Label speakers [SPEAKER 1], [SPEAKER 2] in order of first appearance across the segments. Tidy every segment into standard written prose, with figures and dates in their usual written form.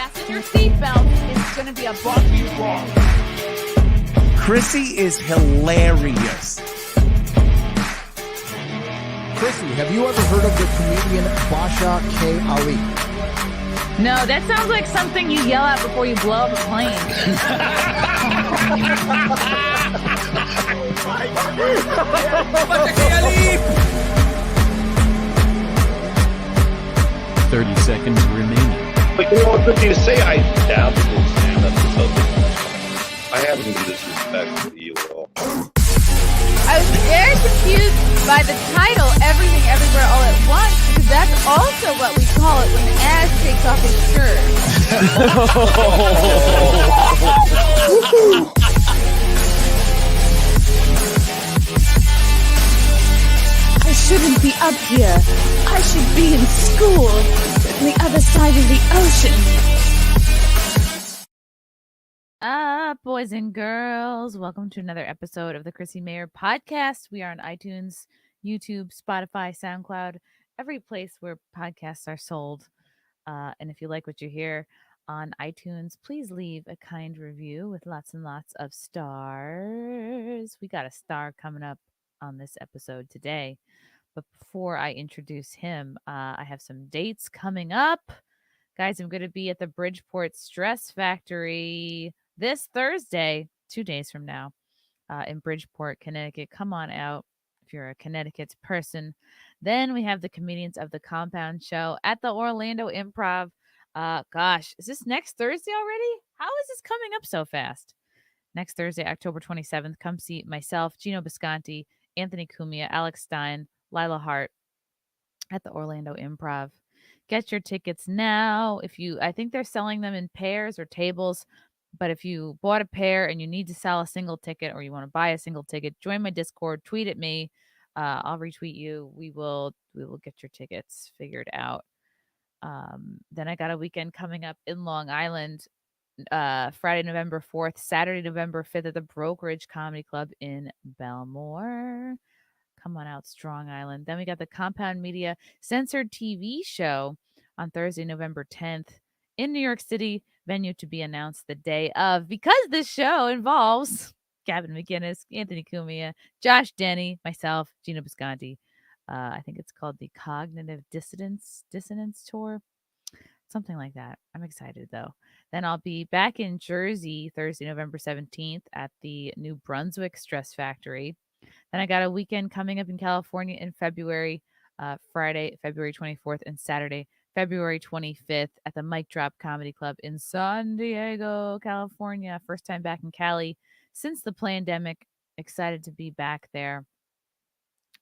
[SPEAKER 1] fasten your seatbelt. It's going to be a bumpy ride.
[SPEAKER 2] Chrissie is hilarious.
[SPEAKER 3] Chrissie, have you ever heard of the comedian Basha K. Ali?
[SPEAKER 4] No, that sounds like something you yell out before you blow up a plane.
[SPEAKER 5] 30 seconds remaining.
[SPEAKER 6] But you know what, good thing to say, I dabble in stand-up. I haven't been disrespectful to you at all.
[SPEAKER 1] I was very confused by the title, Everything Everywhere All at Once, because that's also what we call it when Ash takes off his shirt. I shouldn't be up here. I should be in school on the other side of the ocean.
[SPEAKER 4] Boys and girls, welcome to another episode of the Chrissie Mayr podcast. We are on iTunes, YouTube, Spotify, SoundCloud, every place where podcasts are sold. And if you like what you hear on iTunes, please leave a kind review with lots and lots of stars. We got a star coming up on this episode today. But before I introduce him, I have some dates coming up. Guys, I'm going to be at the Bridgeport Stress Factory this Thursday, 2 days from now, in Bridgeport, Connecticut. Come on out if you're a Connecticut person. Then we have the Comedians of the Compound show at the Orlando Improv. Gosh, is this next Thursday already? How is this coming up so fast? Next Thursday, October 27th, come see myself, Gino Bisconti, Anthony Cumia, Alex Stein, Lila Hart at the Orlando Improv. Get your tickets now. I think they're selling them in pairs or tables. But if you bought a pair and you need to sell a single ticket or you want to buy a single ticket, join my Discord, tweet at me. I'll retweet you. We will get your tickets figured out. Then I got a weekend coming up in Long Island, Friday, November 4th, Saturday, November 5th at the Brokerage Comedy Club in Belmore. Come on out, Strong Island. Then we got the Compound Media Censored TV show on Thursday, November 10th in New York City. Venue to be announced the day of, because this show involves Gavin McInnes, Anthony Cumia, Josh Denny, myself, Gino Bisconti. I think it's called the Cognitive Dissonance Tour. Something like that. I'm excited, though. Then I'll be back in Jersey Thursday, November 17th at the New Brunswick Stress Factory. Then I got a weekend coming up in California in February, Friday, February 24th, and Saturday, February 25th at the Mic Drop Comedy Club in San Diego, California. First time back in Cali since the pandemic. Excited to be back there.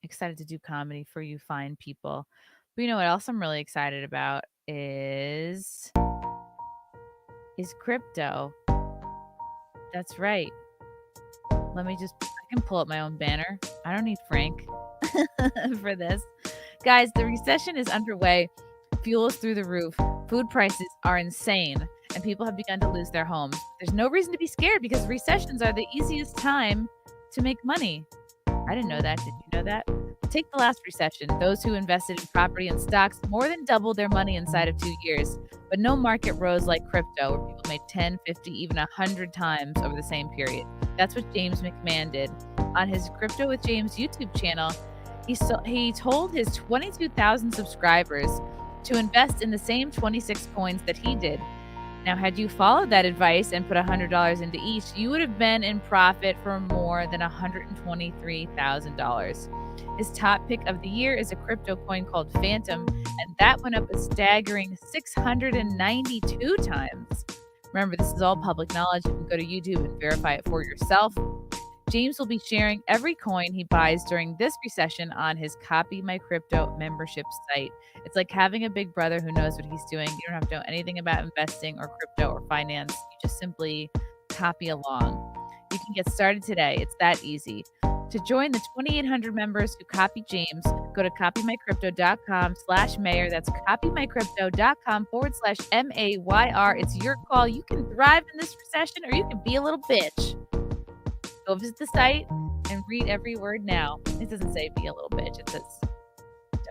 [SPEAKER 4] Excited to do comedy for you fine people. But you know what else I'm really excited about is crypto. That's right. I can pull up my own banner. I don't need Frank for this. Guys, the recession is underway. Fuel is through the roof. Food prices are insane, and people have begun to lose their homes. There's no reason to be scared because recessions are the easiest time to make money. I didn't know that. Did you know that? Take the last recession. Those who invested in property and stocks more than doubled their money inside of 2 years. But no market rose like crypto, where people made 10, 50, even 100 times over the same period. That's what James McMahon did. On his Crypto with James YouTube channel, he told his 22,000 subscribers to invest in the same 26 coins that he did. Now, had you followed that advice and put $100 into each, you would have been in profit for more than $123,000. His top pick of the year is a crypto coin called Phantom, and that went up a staggering 692 times. Remember, this is all public knowledge. You can go to YouTube and verify it for yourself. James will be sharing every coin he buys during this recession on his Copy My Crypto membership site. It's like having a big brother who knows what he's doing. You don't have to know anything about investing or crypto or finance. You just simply copy along. You can get started today. It's that easy. To join the 2,800 members who copy James, go to copymycrypto.com/Mayor. That's copymycrypto.com/MAYR. It's your call. You can thrive in this recession, or you can be a little bitch. Go visit the site and read every word now. It doesn't say be a little bitch. It says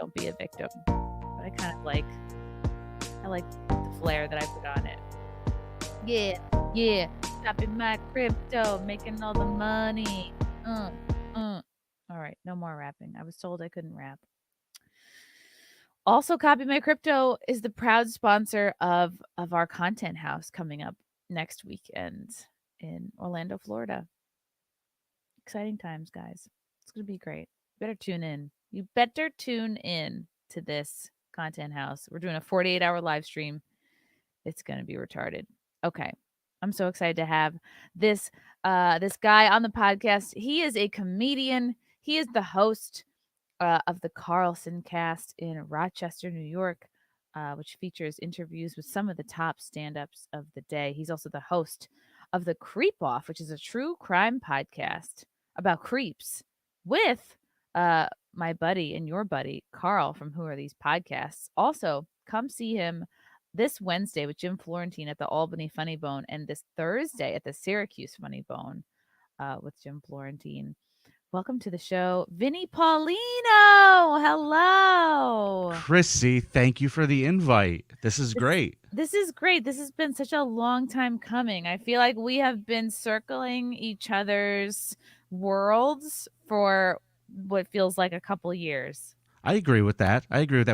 [SPEAKER 4] don't be a victim. But I like the flair that I put on it. Yeah, yeah. Shopping my crypto, making all the money. All right, no more rapping. I was told I couldn't rap. Also, Copy My Crypto is the proud sponsor of our content house coming up next weekend in Orlando, Florida. Exciting times, guys. It's going to be great. You better tune in. You better tune in to this content house. We're doing a 48-hour live stream. It's going to be retarded. Okay. I'm so excited to have this this guy on the podcast. He is a comedian. He is the host of the CarlsonCast in Rochester, New York, which features interviews with some of the top stand-ups of the day. He's also the host of the Creepoff, which is a true crime podcast about creeps with my buddy and your buddy, Carl, from Who Are These Podcasts. Also, come see him this Wednesday with Jim Florentine at the Albany Funny Bone and this Thursday at the Syracuse Funny Bone with Jim Florentine. Welcome to the show, Vinnie Paulino. Hello.
[SPEAKER 2] Chrissy, thank you for the invite. This is great.
[SPEAKER 4] This is great. This has been such a long time coming. I feel like we have been circling each other's worlds for what feels like a couple years.
[SPEAKER 2] I agree with that.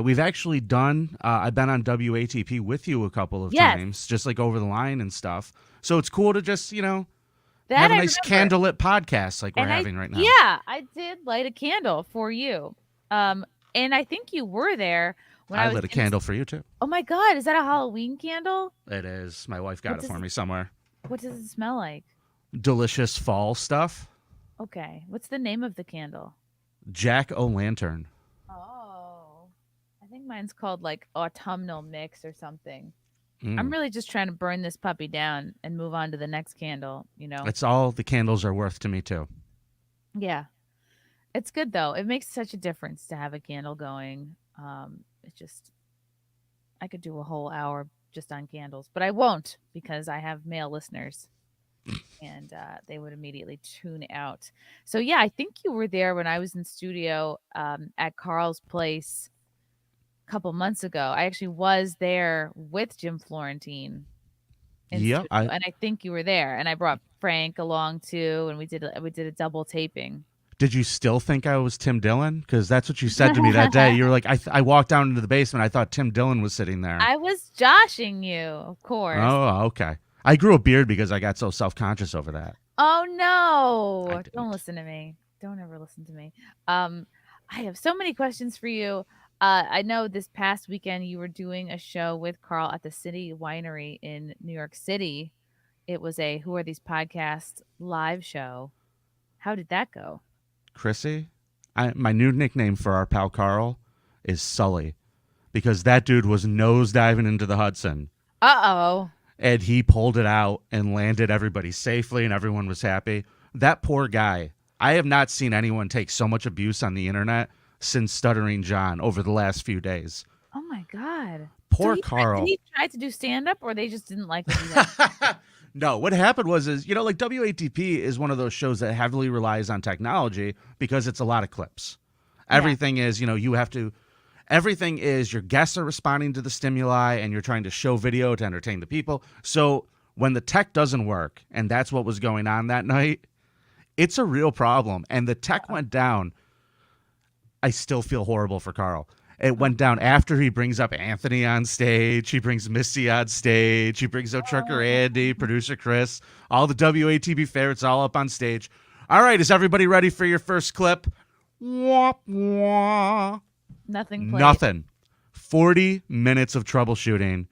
[SPEAKER 2] We've actually done, I've been on WATP with you a couple of times, just like over the line and stuff. So it's cool to just, have a nice candlelit podcast like we're having right now.
[SPEAKER 4] Yeah, I did light a candle for you. And I think you were there when I
[SPEAKER 2] lit a candle for you too.
[SPEAKER 4] Oh my God, is that a Halloween candle?
[SPEAKER 2] It is. My wife got it for me somewhere.
[SPEAKER 4] What does it smell like?
[SPEAKER 2] Delicious fall stuff.
[SPEAKER 4] Okay. What's the name of the candle?
[SPEAKER 2] Jack-o'-lantern.
[SPEAKER 4] Oh. I think mine's called like autumnal mix or something.
[SPEAKER 2] Mm.
[SPEAKER 4] I'm really just trying to burn this puppy down and move on to the next candle,
[SPEAKER 2] It's all the candles are worth to me too.
[SPEAKER 4] Yeah. It's good though. It makes such a difference to have a candle going. I could do a whole hour just on candles, but I won't because I have male listeners and they would immediately tune out. So yeah, I think you were there when I was in studio at Carl's place couple months ago. I actually was there with Jim Florentine.
[SPEAKER 2] Yeah,
[SPEAKER 4] and I think you were there, and I brought Frank along too, and we did a double taping.
[SPEAKER 2] Did you still think I was Tim Dillon? Because that's what you said to me that day. You were like, I walked down into the basement. I thought Tim Dillon was sitting there.
[SPEAKER 4] I was joshing you, of course.
[SPEAKER 2] Oh, okay. I grew a beard because I got so self-conscious over that.
[SPEAKER 4] Oh no! Don't listen to me. Don't ever listen to me. I have so many questions for you. I know this past weekend you were doing a show with Carl at the City Winery in New York City. It was a Who Are These Podcasts live show. How did that go?
[SPEAKER 2] Chrissy, my new nickname for our pal Carl is Sully because that dude was nosediving into the Hudson.
[SPEAKER 4] Uh-oh.
[SPEAKER 2] And he pulled it out and landed everybody safely and everyone was happy. That poor guy. I have not seen anyone take so much abuse on the internet since Stuttering John over the last few days.
[SPEAKER 4] Oh my God.
[SPEAKER 2] Poor Carl.
[SPEAKER 4] Did he try to do stand-up or they just didn't like what he did?
[SPEAKER 2] No, what happened was like WATP is one of those shows that heavily relies on technology because it's a lot of clips. Everything is, everything is your guests are responding to the stimuli and you're trying to show video to entertain the people. So when the tech doesn't work, and that's what was going on that night, it's a real problem. And the tech went down. I still feel horrible for Carl. It went down after he brings up Anthony on stage. He brings Missy on stage. He brings up Trucker Andy, producer Chris, all the WATP favorites all up on stage. All right, is everybody ready for your first clip? Wah, wah.
[SPEAKER 4] Nothing played.
[SPEAKER 2] Nothing. 40 minutes of troubleshooting.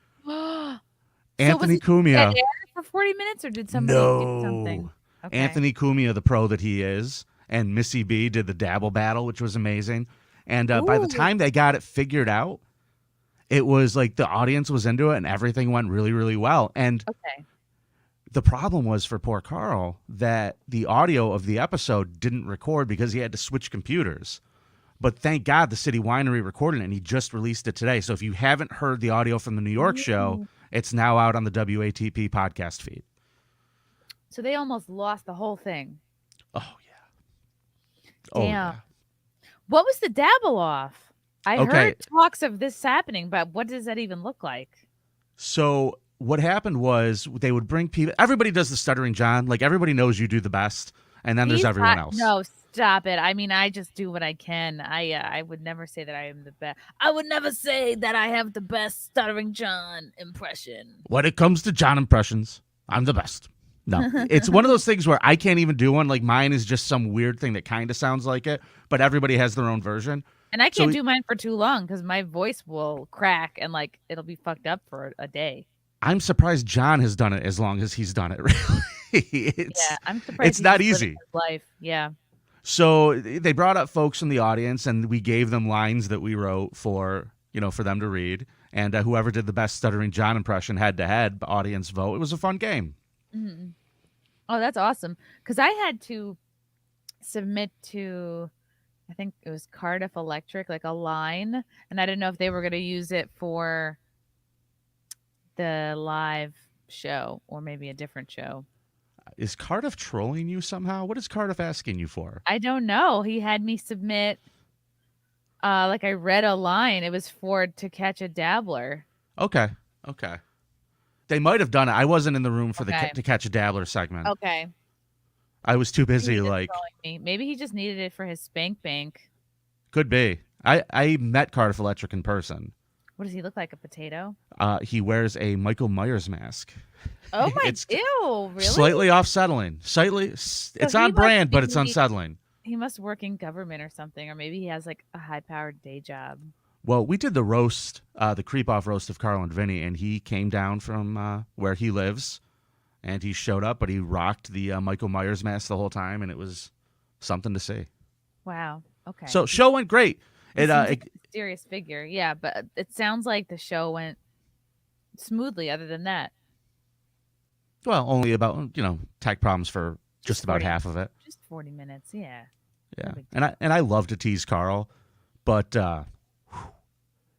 [SPEAKER 2] Anthony Cumia.
[SPEAKER 4] For 40 minutes or did somebody do something? Okay.
[SPEAKER 2] Anthony Cumia, the pro that he is, and Missy B did the dabble battle, which was amazing. And by the time they got it figured out, it was like the audience was into it and everything went really, really well. And the problem was for poor Carl that the audio of the episode didn't record because he had to switch computers. But thank God the City Winery recorded it and he just released it today. So if you haven't heard the audio from the New York show, it's now out on the WATP podcast feed.
[SPEAKER 4] So they almost lost the whole thing.
[SPEAKER 2] Oh, yeah.
[SPEAKER 4] Damn.
[SPEAKER 2] Oh, yeah.
[SPEAKER 4] What was the dabble off? I heard talks of this happening, but what does that even look like?
[SPEAKER 2] So what happened was they would bring people. Everybody does the Stuttering John. Like, everybody knows you do the best, and then there's everyone else.
[SPEAKER 4] No, stop it. I mean, I just do what I can. I would never say that I am the best. I would never say that I have the best Stuttering John impression.
[SPEAKER 2] When it comes to John impressions, I'm the best. No, it's one of those things where I can't even do one. Like, mine is just some weird thing that kind of sounds like it, but everybody has their own version.
[SPEAKER 4] And I can't do mine for too long because my voice will crack and like it'll be fucked up for a day.
[SPEAKER 2] I'm surprised John has done it as long as he's done it. Really,
[SPEAKER 4] I'm surprised.
[SPEAKER 2] It's not easy.
[SPEAKER 4] Life, yeah.
[SPEAKER 2] So they brought up folks from the audience, and we gave them lines that we wrote for them to read. And whoever did the best Stuttering John impression head-to-head, audience vote. It was a fun game.
[SPEAKER 4] Mm-hmm. Oh, that's awesome. Because I had to submit to, I think it was Cardiff Electric, like a line. And I didn't know if they were going to use it for the live show or maybe a different show.
[SPEAKER 2] Is Cardiff trolling you somehow? What is Cardiff asking you for?
[SPEAKER 4] I don't know. He had me submit, like I read a line. It was for To Catch a Dabbler.
[SPEAKER 2] Okay. They might have done it. I wasn't in the room for the To Catch a Dabbler segment.
[SPEAKER 4] Okay.
[SPEAKER 2] I was too busy. Like,
[SPEAKER 4] maybe he just needed it for his spank bank.
[SPEAKER 2] Could be. I met Cardiff Electric in person.
[SPEAKER 4] What does he look like? A potato?
[SPEAKER 2] He wears a Michael Myers mask.
[SPEAKER 4] Oh my! Ew! Really?
[SPEAKER 2] Slightly unsettling. It's on brand, but it's unsettling.
[SPEAKER 4] He must work in government or something, or maybe he has like a high-powered day job.
[SPEAKER 2] Well, we did the roast, the Creepoff roast of Carl and Vinny, and he came down from where he lives, and he showed up, but he rocked the Michael Myers mask the whole time, and it was something to see.
[SPEAKER 4] Wow. Okay.
[SPEAKER 2] So show went great.
[SPEAKER 4] It like a mysterious figure, yeah, but it sounds like the show went smoothly. Other than that,
[SPEAKER 2] well, only about tech problems for just about half of it.
[SPEAKER 4] Just 40 minutes, yeah.
[SPEAKER 2] Yeah, and I love to tease Carl, but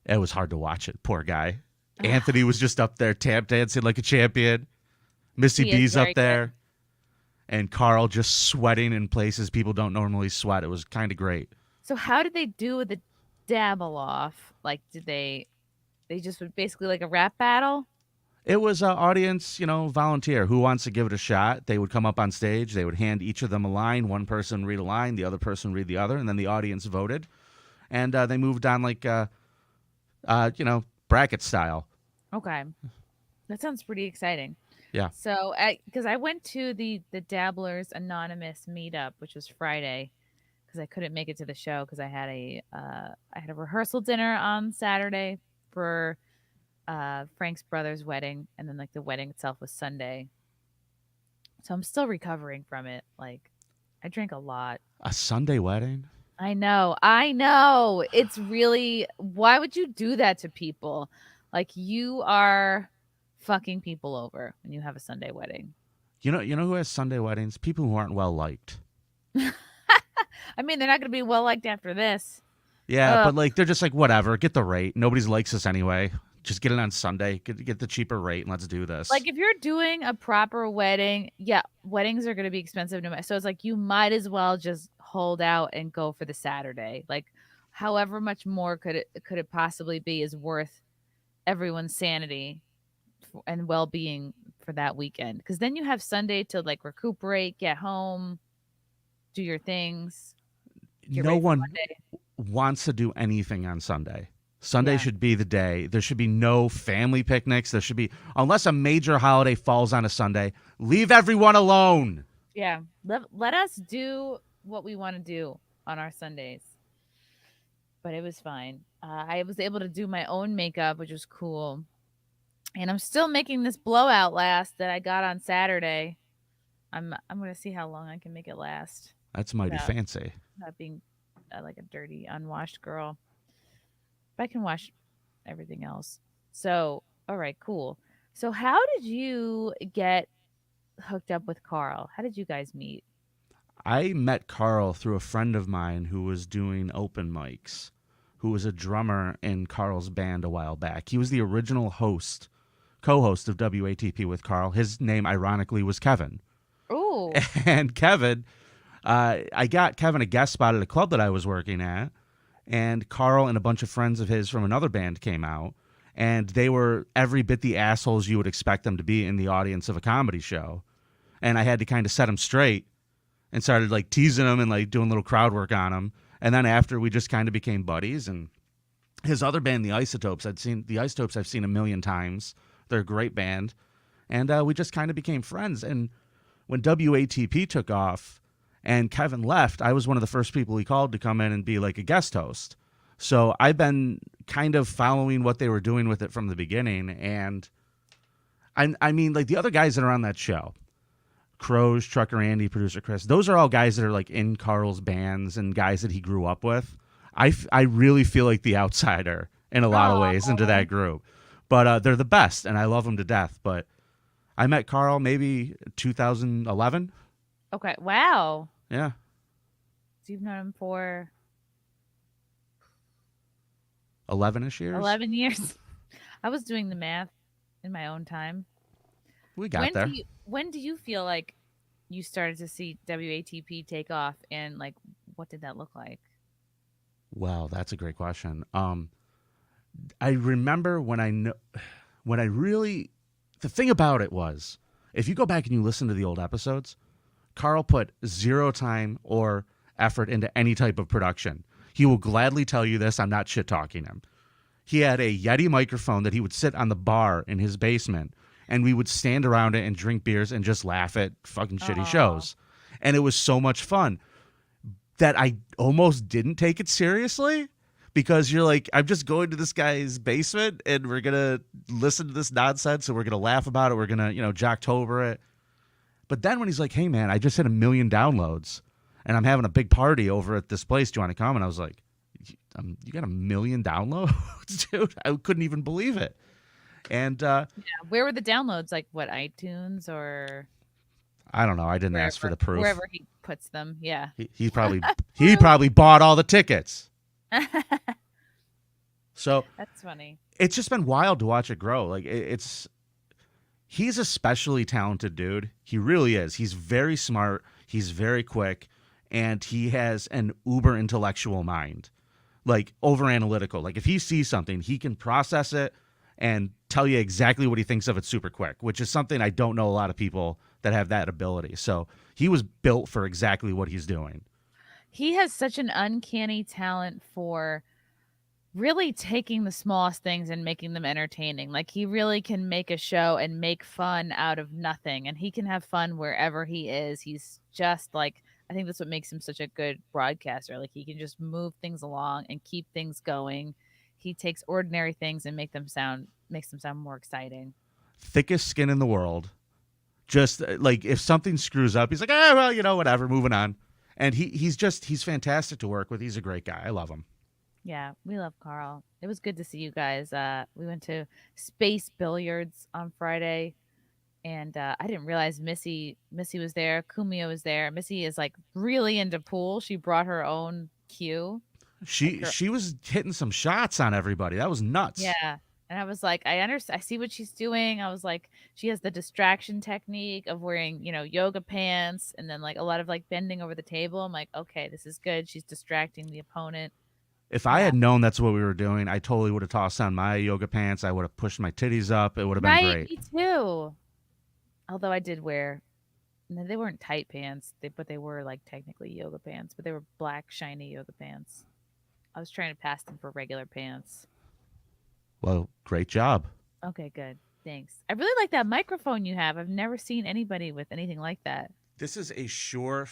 [SPEAKER 2] it was hard to watch it. Poor guy. Anthony was just up there tap dancing like a champion. Missy B's up there, good. And Carl just sweating in places people don't normally sweat. It was kind of great.
[SPEAKER 4] So how did they do the dabble off? Like, did they just basically like a rap battle?
[SPEAKER 2] It was an audience, volunteer. Who wants to give it a shot? They would come up on stage. They would hand each of them a line. One person read a line. The other person read the other. And then the audience voted. And they moved on like, bracket style.
[SPEAKER 4] Okay. That sounds pretty exciting.
[SPEAKER 2] Yeah.
[SPEAKER 4] So, because I went to the Dabblers Anonymous meetup, which was Friday, because I couldn't make it to the show because I had a rehearsal dinner on Saturday for Frank's brother's wedding, and then like the wedding itself was Sunday. So I'm still recovering from it. Like, I drank a lot.
[SPEAKER 2] A Sunday wedding?
[SPEAKER 4] I know. It's really, why would you do that to people? Like, you are fucking people over when you have a Sunday wedding.
[SPEAKER 2] You know who has Sunday weddings? People who aren't well liked.
[SPEAKER 4] I mean, they're not going to be well liked after this.
[SPEAKER 2] Yeah, but like they're just like, whatever, get the rate. Nobody likes us anyway. Just get it on Sunday. Get the cheaper rate and let's do this.
[SPEAKER 4] Like, if you're doing a proper wedding, yeah, weddings are going to be expensive no matter. So it's like you might as well just hold out and go for the Saturday. Like, however much more could it possibly be is worth everyone's sanity and well-being for that weekend. Because then you have Sunday to like recuperate, get home, do your things.
[SPEAKER 2] No one wants to do anything on Sunday. Sunday should be the day. There should be no family picnics. There should be, unless a major holiday falls on a Sunday, leave everyone alone.
[SPEAKER 4] Yeah. Let us do what we want to do on our Sundays. But it was fine. I was able to do my own makeup, which was cool. And I'm still making this blowout last that I got on Saturday. I'm going to see how long I can make it last.
[SPEAKER 2] That's mighty fancy.
[SPEAKER 4] Not being like a dirty, unwashed girl. But I can wash everything else. So, all right, cool. So how did you get hooked up with Carl? How did you guys meet?
[SPEAKER 2] I met Carl through a friend of mine who was doing open mics, who was a drummer in Carl's band a while back. He was the original co-host of WATP with Carl. His name, ironically, was Kevin.
[SPEAKER 4] Oh.
[SPEAKER 2] And Kevin, I got Kevin a guest spot at a club that I was working at, and Carl and a bunch of friends of his from another band came out, and they were every bit the assholes you would expect them to be in the audience of a comedy show. And I had to kind of set them straight and started like teasing them and like doing little crowd work on them. And then after, we just kind of became buddies. And his other band, the Isotopes, I've seen a million times. They're a great band. And we just kind of became friends. And when WATP took off and Kevin left, I was one of the first people he called to come in and be like a guest host. So I've been kind of following what they were doing with it from the beginning. And I mean, like the other guys that are on that show, Crows, Trucker Andy, Producer Chris, those are all guys that are like in Carl's bands and guys that he grew up with. I really feel like the outsider in a lot of ways into that group. But they're the best, and I love them to death. But I met Carl maybe 2011.
[SPEAKER 4] Okay. Wow.
[SPEAKER 2] Yeah.
[SPEAKER 4] So you've known him for
[SPEAKER 2] 11-ish years.
[SPEAKER 4] 11 years. I was doing the math in my own time.
[SPEAKER 2] We got there.
[SPEAKER 4] When do you feel like you started to see WATP take off, and like what did that look like?
[SPEAKER 2] Well, that's a great question. I remember the thing about it was, if you go back and you listen to the old episodes, Carl put zero time or effort into any type of production. He will gladly tell you this. I'm not shit talking him. He had a Yeti microphone that he would sit on the bar in his basement, and we would stand around it and drink beers and just laugh at fucking shitty shows. And it was so much fun that I almost didn't take it seriously, because you're like, I'm just going to this guy's basement and we're going to listen to this nonsense and we're going to laugh about it. We're going to, jock over it. But then when he's like, hey, man, I just hit 1 million downloads and I'm having a big party over at this place. Do you want to come? And I was like, you got 1 million downloads, dude? I couldn't even believe it. And
[SPEAKER 4] where were the downloads? Like what, iTunes or?
[SPEAKER 2] I don't know. I didn't ask for the proof.
[SPEAKER 4] Wherever he puts them, yeah.
[SPEAKER 2] He probably bought all the tickets. So
[SPEAKER 4] that's funny.
[SPEAKER 2] It's just been wild to watch it grow. Like he's a specially talented dude. He really is. He's very smart. He's very quick, and he has an uber intellectual mind, like over analytical. Like if he sees something, he can process it and tell you exactly what he thinks of it super quick, which is something I don't know a lot of people that have that ability. So he was built for exactly what he's doing.
[SPEAKER 4] He has such an uncanny talent for really taking the smallest things and making them entertaining. Like he really can make a show and make fun out of nothing, and he can have fun wherever he is. He's just like, I think that's what makes him such a good broadcaster. Like he can just move things along and keep things going. He takes ordinary things and makes them sound more exciting.
[SPEAKER 2] Thickest skin in the world. Just like if something screws up, he's like, well, whatever, moving on. And he's fantastic to work with. He's a great guy. I love him.
[SPEAKER 4] Yeah, we love Carl. It was good to see you guys. We went to Space Billiards on Friday, and I didn't realize Missy was there. Kumio was there. Missy is like really into pool. She brought her own cue.
[SPEAKER 2] She was hitting some shots on everybody. That was nuts.
[SPEAKER 4] Yeah. And I was like, I see what she's doing. I was like, she has the distraction technique of wearing, yoga pants and then like a lot of like bending over the table. I'm like, okay, this is good. She's distracting the opponent.
[SPEAKER 2] If I had known that's what we were doing, I totally would have tossed on my yoga pants. I would have pushed my titties up. It would have been great.
[SPEAKER 4] Me too. Although I did wear, no, they weren't tight pants, but they were like technically yoga pants, but they were black, shiny yoga pants. I was trying to pass them for regular pants.
[SPEAKER 2] Well, great job.
[SPEAKER 4] Okay, good. Thanks. I really like that microphone you have. I've never seen anybody with anything like that.
[SPEAKER 2] This is a Shure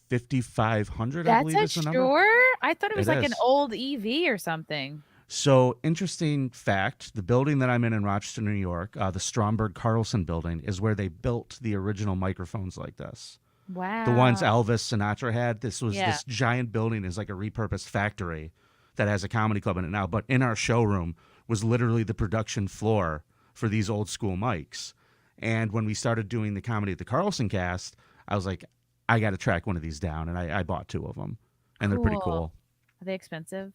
[SPEAKER 2] 5500,
[SPEAKER 4] That's
[SPEAKER 2] I believe is the number.
[SPEAKER 4] Shure? I thought it was like
[SPEAKER 2] is.
[SPEAKER 4] an old EV or something.
[SPEAKER 2] So, interesting fact, the building that I'm in Rochester, New York, the Stromberg Carlson building, is where they built the original microphones like this.
[SPEAKER 4] Wow.
[SPEAKER 2] The ones Elvis Sinatra had. This giant building is like a repurposed factory that has a comedy club in it now. But in our showroom was literally the production floor for these old school mics. And when we started doing the comedy at the CarlsonCast, I was like, I got to track one of these down. And I bought 2 of them. And they're pretty cool.
[SPEAKER 4] Are they expensive?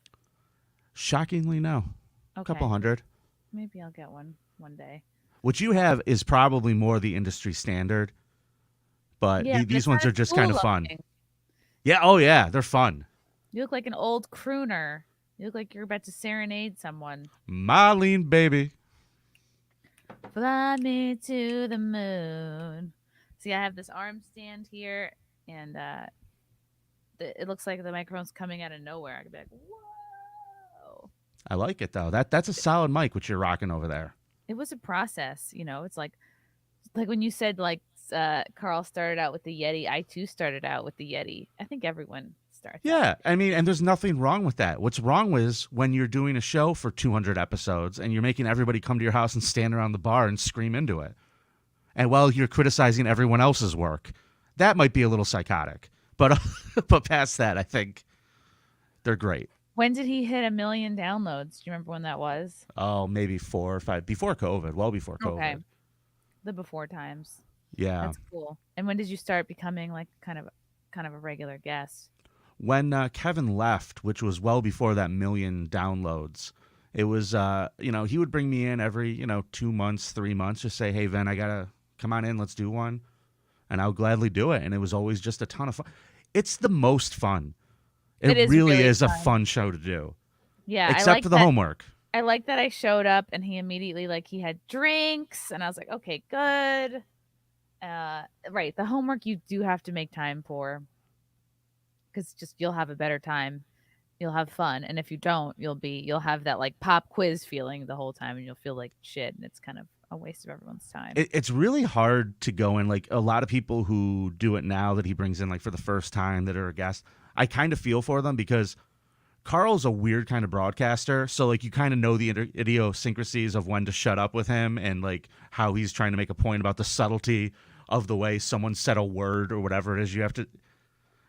[SPEAKER 2] Shockingly, no.
[SPEAKER 4] Okay.
[SPEAKER 2] A couple hundred.
[SPEAKER 4] Maybe I'll get one day.
[SPEAKER 2] What you have is probably more the industry standard. But these ones are just kind of fun. Yeah. Oh, yeah. They're fun.
[SPEAKER 4] You look like an old crooner. You look like you're about to serenade someone.
[SPEAKER 2] Marlene, baby.
[SPEAKER 4] Fly me to the moon. See, I have this arm stand here, and it looks like the microphone's coming out of nowhere. I could be like, whoa.
[SPEAKER 2] I like it though. That's a solid mic which you're rocking over there.
[SPEAKER 4] It was a process, you know. It's like when you said like Carl started out with the Yeti. I too started out with the Yeti. I think everyone starts.
[SPEAKER 2] Yeah, I mean, and there's nothing wrong with that. What's wrong is when you're doing a show for 200 episodes and you're making everybody come to your house and stand around the bar and scream into it. And while you're criticizing everyone else's work, that might be a little psychotic. But but past that, I think they're great.
[SPEAKER 4] When did he hit 1 million downloads? Do you remember when that was?
[SPEAKER 2] Oh, maybe 4 or 5 before COVID. Well, before COVID.
[SPEAKER 4] Okay, the before times.
[SPEAKER 2] Yeah,
[SPEAKER 4] That's cool. And when did you start becoming like kind of a regular guest?
[SPEAKER 2] when Kevin left, which was well before that 1 million downloads. It was, he would bring me in every, 2 months, 3 months, just say, hey, Vin, I got to come on in. Let's do one. And I would gladly do it. And it was always just a ton of fun. It's the most fun. It really is
[SPEAKER 4] fun.
[SPEAKER 2] a fun show to do.
[SPEAKER 4] Yeah.
[SPEAKER 2] Except for the homework.
[SPEAKER 4] I like that I showed up and he immediately, he had drinks. And I was like, okay, good. Right. The homework you do have to make time for. Because you'll have a better time. You'll have fun. And if you don't, you'll have that pop quiz feeling the whole time and you'll feel like shit. And it's kind of a waste of everyone's time.
[SPEAKER 2] It's really hard to go in. A lot of people who do it now that he brings in for the first time that are a guest, I kind of feel for them because Carl's a weird kind of broadcaster. So you kind of know the idiosyncrasies of when to shut up with him and how he's trying to make a point about the subtlety of the way someone said a word or whatever it is. You have to,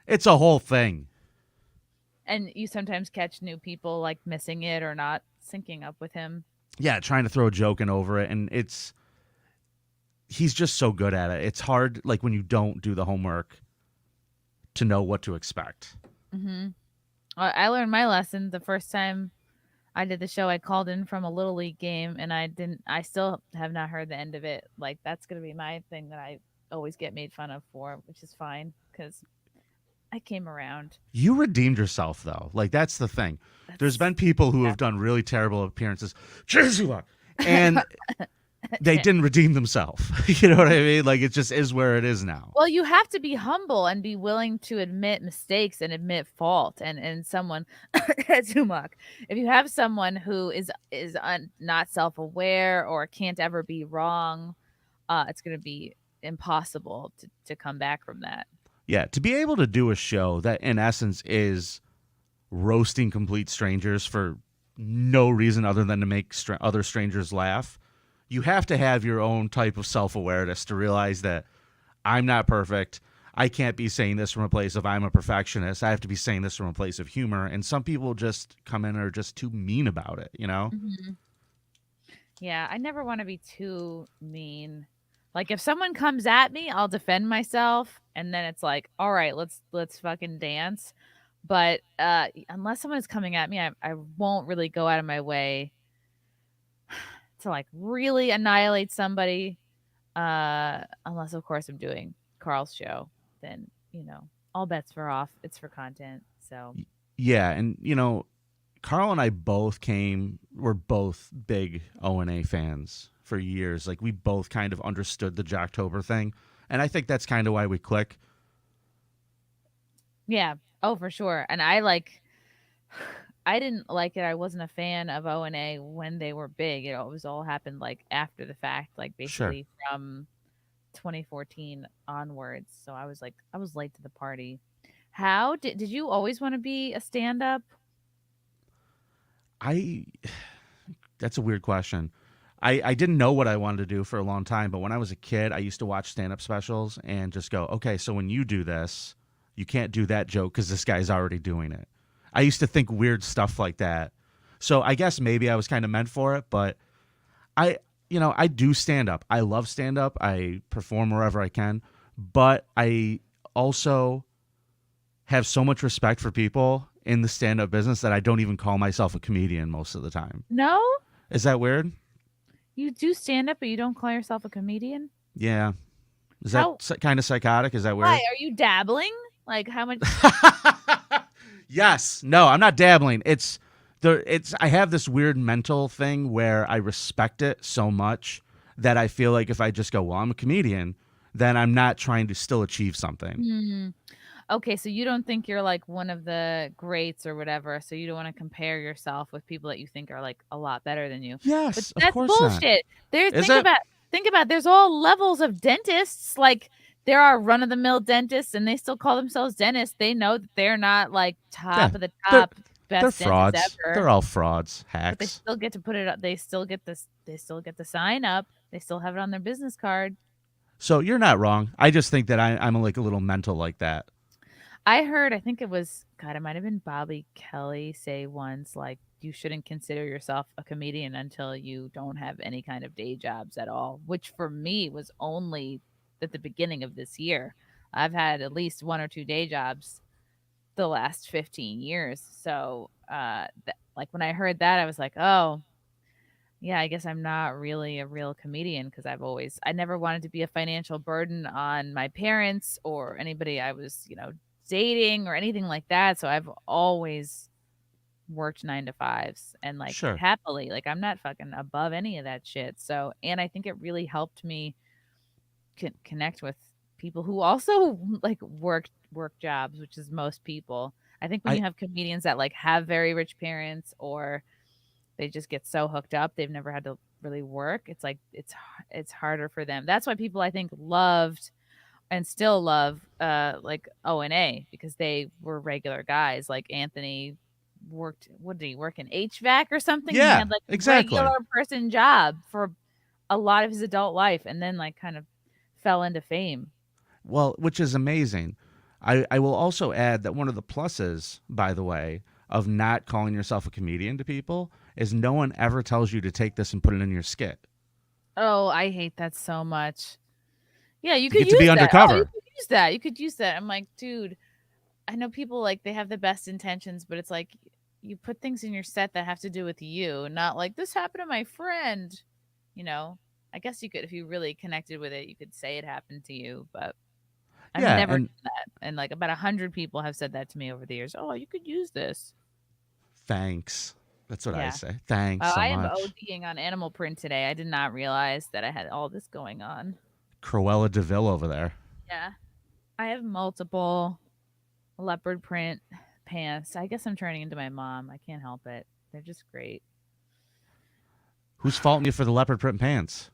[SPEAKER 2] it's a whole thing.
[SPEAKER 4] And you sometimes catch new people missing it or not syncing up with him.
[SPEAKER 2] Yeah, trying to throw a joke in over it. And he's just so good at it. It's hard, when you don't do the homework, to know what to expect.
[SPEAKER 4] Mm-hmm. I learned my lesson the first time I did the show. I called in from a Little League game and I still have not heard the end of it. That's going to be my thing that I always get made fun of for, which is fine because I came around.
[SPEAKER 2] You redeemed yourself, though. That's the thing. There's been people who have done really terrible appearances, and they didn't redeem themselves. You know what I mean? It just is where it is now.
[SPEAKER 4] Well, you have to be humble and be willing to admit mistakes and admit fault. And someone, Zumak, if you have someone who is not self-aware or can't ever be wrong, it's going to be impossible to come back from that.
[SPEAKER 2] Yeah, to be able to do a show that in essence is roasting complete strangers for no reason other than to make other strangers laugh, you have to have your own type of self-awareness to realize that I'm not perfect. I can't be saying this from a place of I'm a perfectionist. I have to be saying this from a place of humor. And some people just come in and are just too mean about it,
[SPEAKER 4] Mm-hmm. Yeah, I never want to be too mean. If someone comes at me, I'll defend myself, and then it's all right, let's fucking dance. But unless someone is coming at me, I won't really go out of my way to really annihilate somebody. Unless of course I'm doing Carl's show, then all bets are off. It's for content. So
[SPEAKER 2] yeah, and Carl and I we're both big O&A fans for years. We both kind of understood the Jocktober thing. And I think that's kind of why we click.
[SPEAKER 4] Yeah. Oh, for sure. And I didn't like it. I wasn't a fan of O&A when they were big. It always all happened after the fact, basically from 2014 onwards. So I was late to the party. How did you always want to be a stand-up?
[SPEAKER 2] That's a weird question. I didn't know what I wanted to do for a long time, but when I was a kid, I used to watch stand-up specials and just go, okay, so when you do this, you can't do that joke because this guy's already doing it. I used to think weird stuff like that. So I guess maybe I was kind of meant for it, but I do stand-up. I love stand-up. I perform wherever I can, but I also have so much respect for people in the stand-up business that I don't even call myself a comedian most of the time.
[SPEAKER 4] No?
[SPEAKER 2] Is that weird?
[SPEAKER 4] You do stand up, but you don't call yourself a comedian?
[SPEAKER 2] Yeah. Is that kind of psychotic? Is that weird?
[SPEAKER 4] Why? Are you dabbling? How much?
[SPEAKER 2] Yes. No, I'm not dabbling. I have this weird mental thing where I respect it so much that I feel like if I just go, well, I'm a comedian, then I'm not trying to still achieve something.
[SPEAKER 4] Mm. Okay, so you don't think you're like one of the greats or whatever, so you don't want to compare yourself with people that you think are like a lot better than you. But
[SPEAKER 2] Yes, of
[SPEAKER 4] that's
[SPEAKER 2] course not.
[SPEAKER 4] bullshit. There's
[SPEAKER 2] Is
[SPEAKER 4] think
[SPEAKER 2] it?
[SPEAKER 4] about think about there's all levels of dentists. Like there are run of the mill dentists and they still call themselves dentists. They know that they're not like top of the
[SPEAKER 2] They're-
[SPEAKER 4] top
[SPEAKER 2] They're
[SPEAKER 4] best
[SPEAKER 2] frauds.
[SPEAKER 4] dentists ever.
[SPEAKER 2] They're all frauds,
[SPEAKER 4] But they
[SPEAKER 2] hacks.
[SPEAKER 4] still get to put it up. They still get this. They still get the sign up. They still have it on their business card.
[SPEAKER 2] So you're not wrong. I just think that I'm like a little mental like that.
[SPEAKER 4] I heard, I think it was, God, it might have been Bobby Kelly say once, like, you shouldn't consider yourself a comedian until you don't have any kind of day jobs at all, which for me was only at the beginning of this year. I've had at least 1 or 2 day jobs the last 15 years. So, like, when I heard that, I was like, oh, yeah, I guess I'm not really a real comedian because I never wanted to be a financial burden on my parents or anybody I was, dating or anything like that. So I've always worked 9 to 5s and like
[SPEAKER 2] Sure.
[SPEAKER 4] happily, like I'm not fucking above any of that shit. So, and I think it really helped me connect with people who also like work jobs, which is most people. I think when you have comedians that like have very rich parents or they just get so hooked up they've never had to really work, it's like it's harder for them. That's why people I think loved and still love like O&A because they were regular guys. Like Anthony worked, what did he work in, HVAC or something?
[SPEAKER 2] Yeah,
[SPEAKER 4] He had like
[SPEAKER 2] exactly.
[SPEAKER 4] a regular person job for a lot of his adult life and then like kind of fell into fame.
[SPEAKER 2] Well, which is amazing. I will also add that one of the pluses, by the way, of not calling yourself a comedian to people is no one ever tells you to take this and put it in your skit.
[SPEAKER 4] Oh, I hate that so much. Yeah, you
[SPEAKER 2] You
[SPEAKER 4] could
[SPEAKER 2] get
[SPEAKER 4] use
[SPEAKER 2] to be
[SPEAKER 4] that.
[SPEAKER 2] undercover.
[SPEAKER 4] Oh, you could use that. You could use that. I'm like, dude, I know people like they have the best intentions, but it's like you put things in your set that have to do with you, not like this happened to my friend. I guess you could, if you really connected with it, you could say it happened to you, but I've
[SPEAKER 2] Yeah,
[SPEAKER 4] never
[SPEAKER 2] and-
[SPEAKER 4] done that. And like about 100 people have said that to me over the years. Oh, you could use this.
[SPEAKER 2] Thanks. That's what I
[SPEAKER 4] Yeah.
[SPEAKER 2] say. Thanks
[SPEAKER 4] Oh,
[SPEAKER 2] so
[SPEAKER 4] I am
[SPEAKER 2] much.
[SPEAKER 4] ODing on animal print today. I did not realize that I had all this going on.
[SPEAKER 2] Cruella DeVille over there.
[SPEAKER 4] Yeah. I have multiple leopard print pants. I guess I'm turning into my mom. I can't help it. They're just great.
[SPEAKER 2] Who's faulting you for the leopard print pants?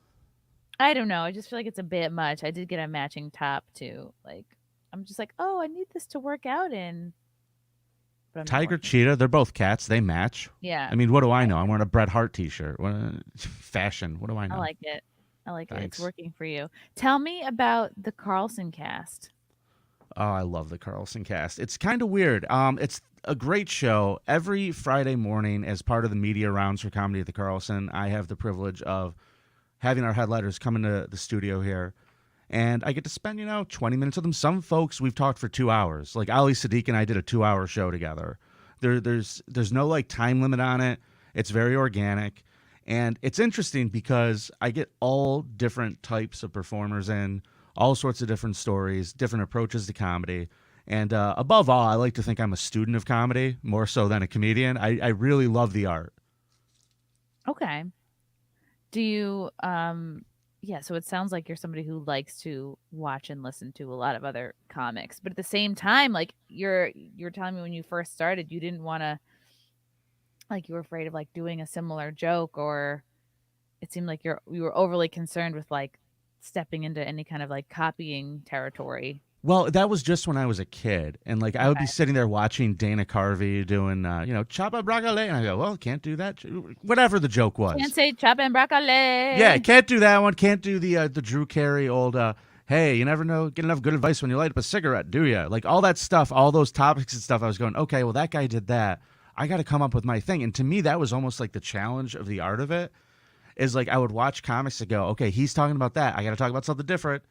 [SPEAKER 4] I don't know. I just feel like it's a bit much. I did get a matching top too. Like I'm just like, oh, I need this to work out in. But I'm not
[SPEAKER 2] Tiger,
[SPEAKER 4] working.
[SPEAKER 2] cheetah, they're both cats. They match.
[SPEAKER 4] Yeah.
[SPEAKER 2] I mean, what do I know? I'm wearing a Bret Hart t-shirt. Fashion. What do I know?
[SPEAKER 4] I like it. I like it.
[SPEAKER 2] Thanks.
[SPEAKER 4] It's working for you. Tell me about the Carlson cast.
[SPEAKER 2] Oh, I love the Carlson cast. It's kind of weird. It's a great show. Every Friday morning, as part of the media rounds for Comedy at the Carlson, I have the privilege of having our headliners come into the studio here. And I get to spend, 20 minutes with them. Some folks we've talked for 2 hours. Like Ali Sadiq and I did a 2-hour show together. There's no like time limit on it. It's very organic. And it's interesting because I get all different types of performers in, all sorts of different stories, different approaches to comedy. And above all, I like to think I'm a student of comedy more so than a comedian. I really love the art.
[SPEAKER 4] Okay. Do you yeah, so it sounds like you're somebody who likes to watch and listen to a lot of other comics. But at the same time, like you're telling me when you first started, you didn't want to, like you were afraid of like doing a similar joke, or it seemed like you were overly concerned with like stepping into any kind of like copying territory.
[SPEAKER 2] Well, that was just when I was a kid. And like I would be
[SPEAKER 4] Okay.
[SPEAKER 2] sitting there watching Dana Carvey doing, chapa broccoli. And I go, well, can't do that. Whatever the joke was.
[SPEAKER 4] Can't say chop and broccoli.
[SPEAKER 2] Yeah, can't do that one. Can't do the Drew Carey old, hey, you never know, get enough good advice when you light up a cigarette, do you? Like all that stuff, all those topics and stuff. I was going, okay, well, that guy did that. I got to come up with my thing. And to me, that was almost like the challenge of the art of it. Is like I would watch comics and go, okay, he's talking about that. I got to talk about something different.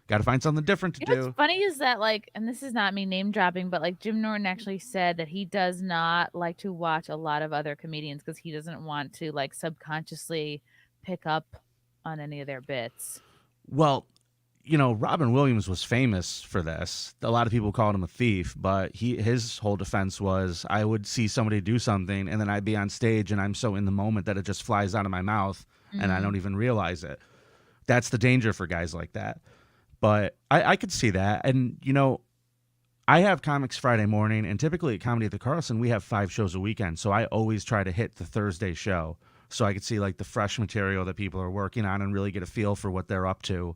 [SPEAKER 2] Got to find something different to do.
[SPEAKER 4] What's funny is that like, and this is not me name dropping, but like Jim Norton actually said that he does not like to watch a lot of other comedians because he doesn't want to like subconsciously pick up on any of their bits.
[SPEAKER 2] Well, Robin Williams was famous for this. A lot of people called him a thief, but his whole defense was I would see somebody do something and then I'd be on stage and I'm so in the moment that it just flies out of my mouth and I don't even realize it. that's the danger for guys like that. But I could see that. And, you know, I have Comics Friday morning, and typically at Comedy at the Carlson, we have 5 shows a weekend. So I always try to hit the Thursday show so I could see like the fresh material that people are working on and really get a feel for what they're up to,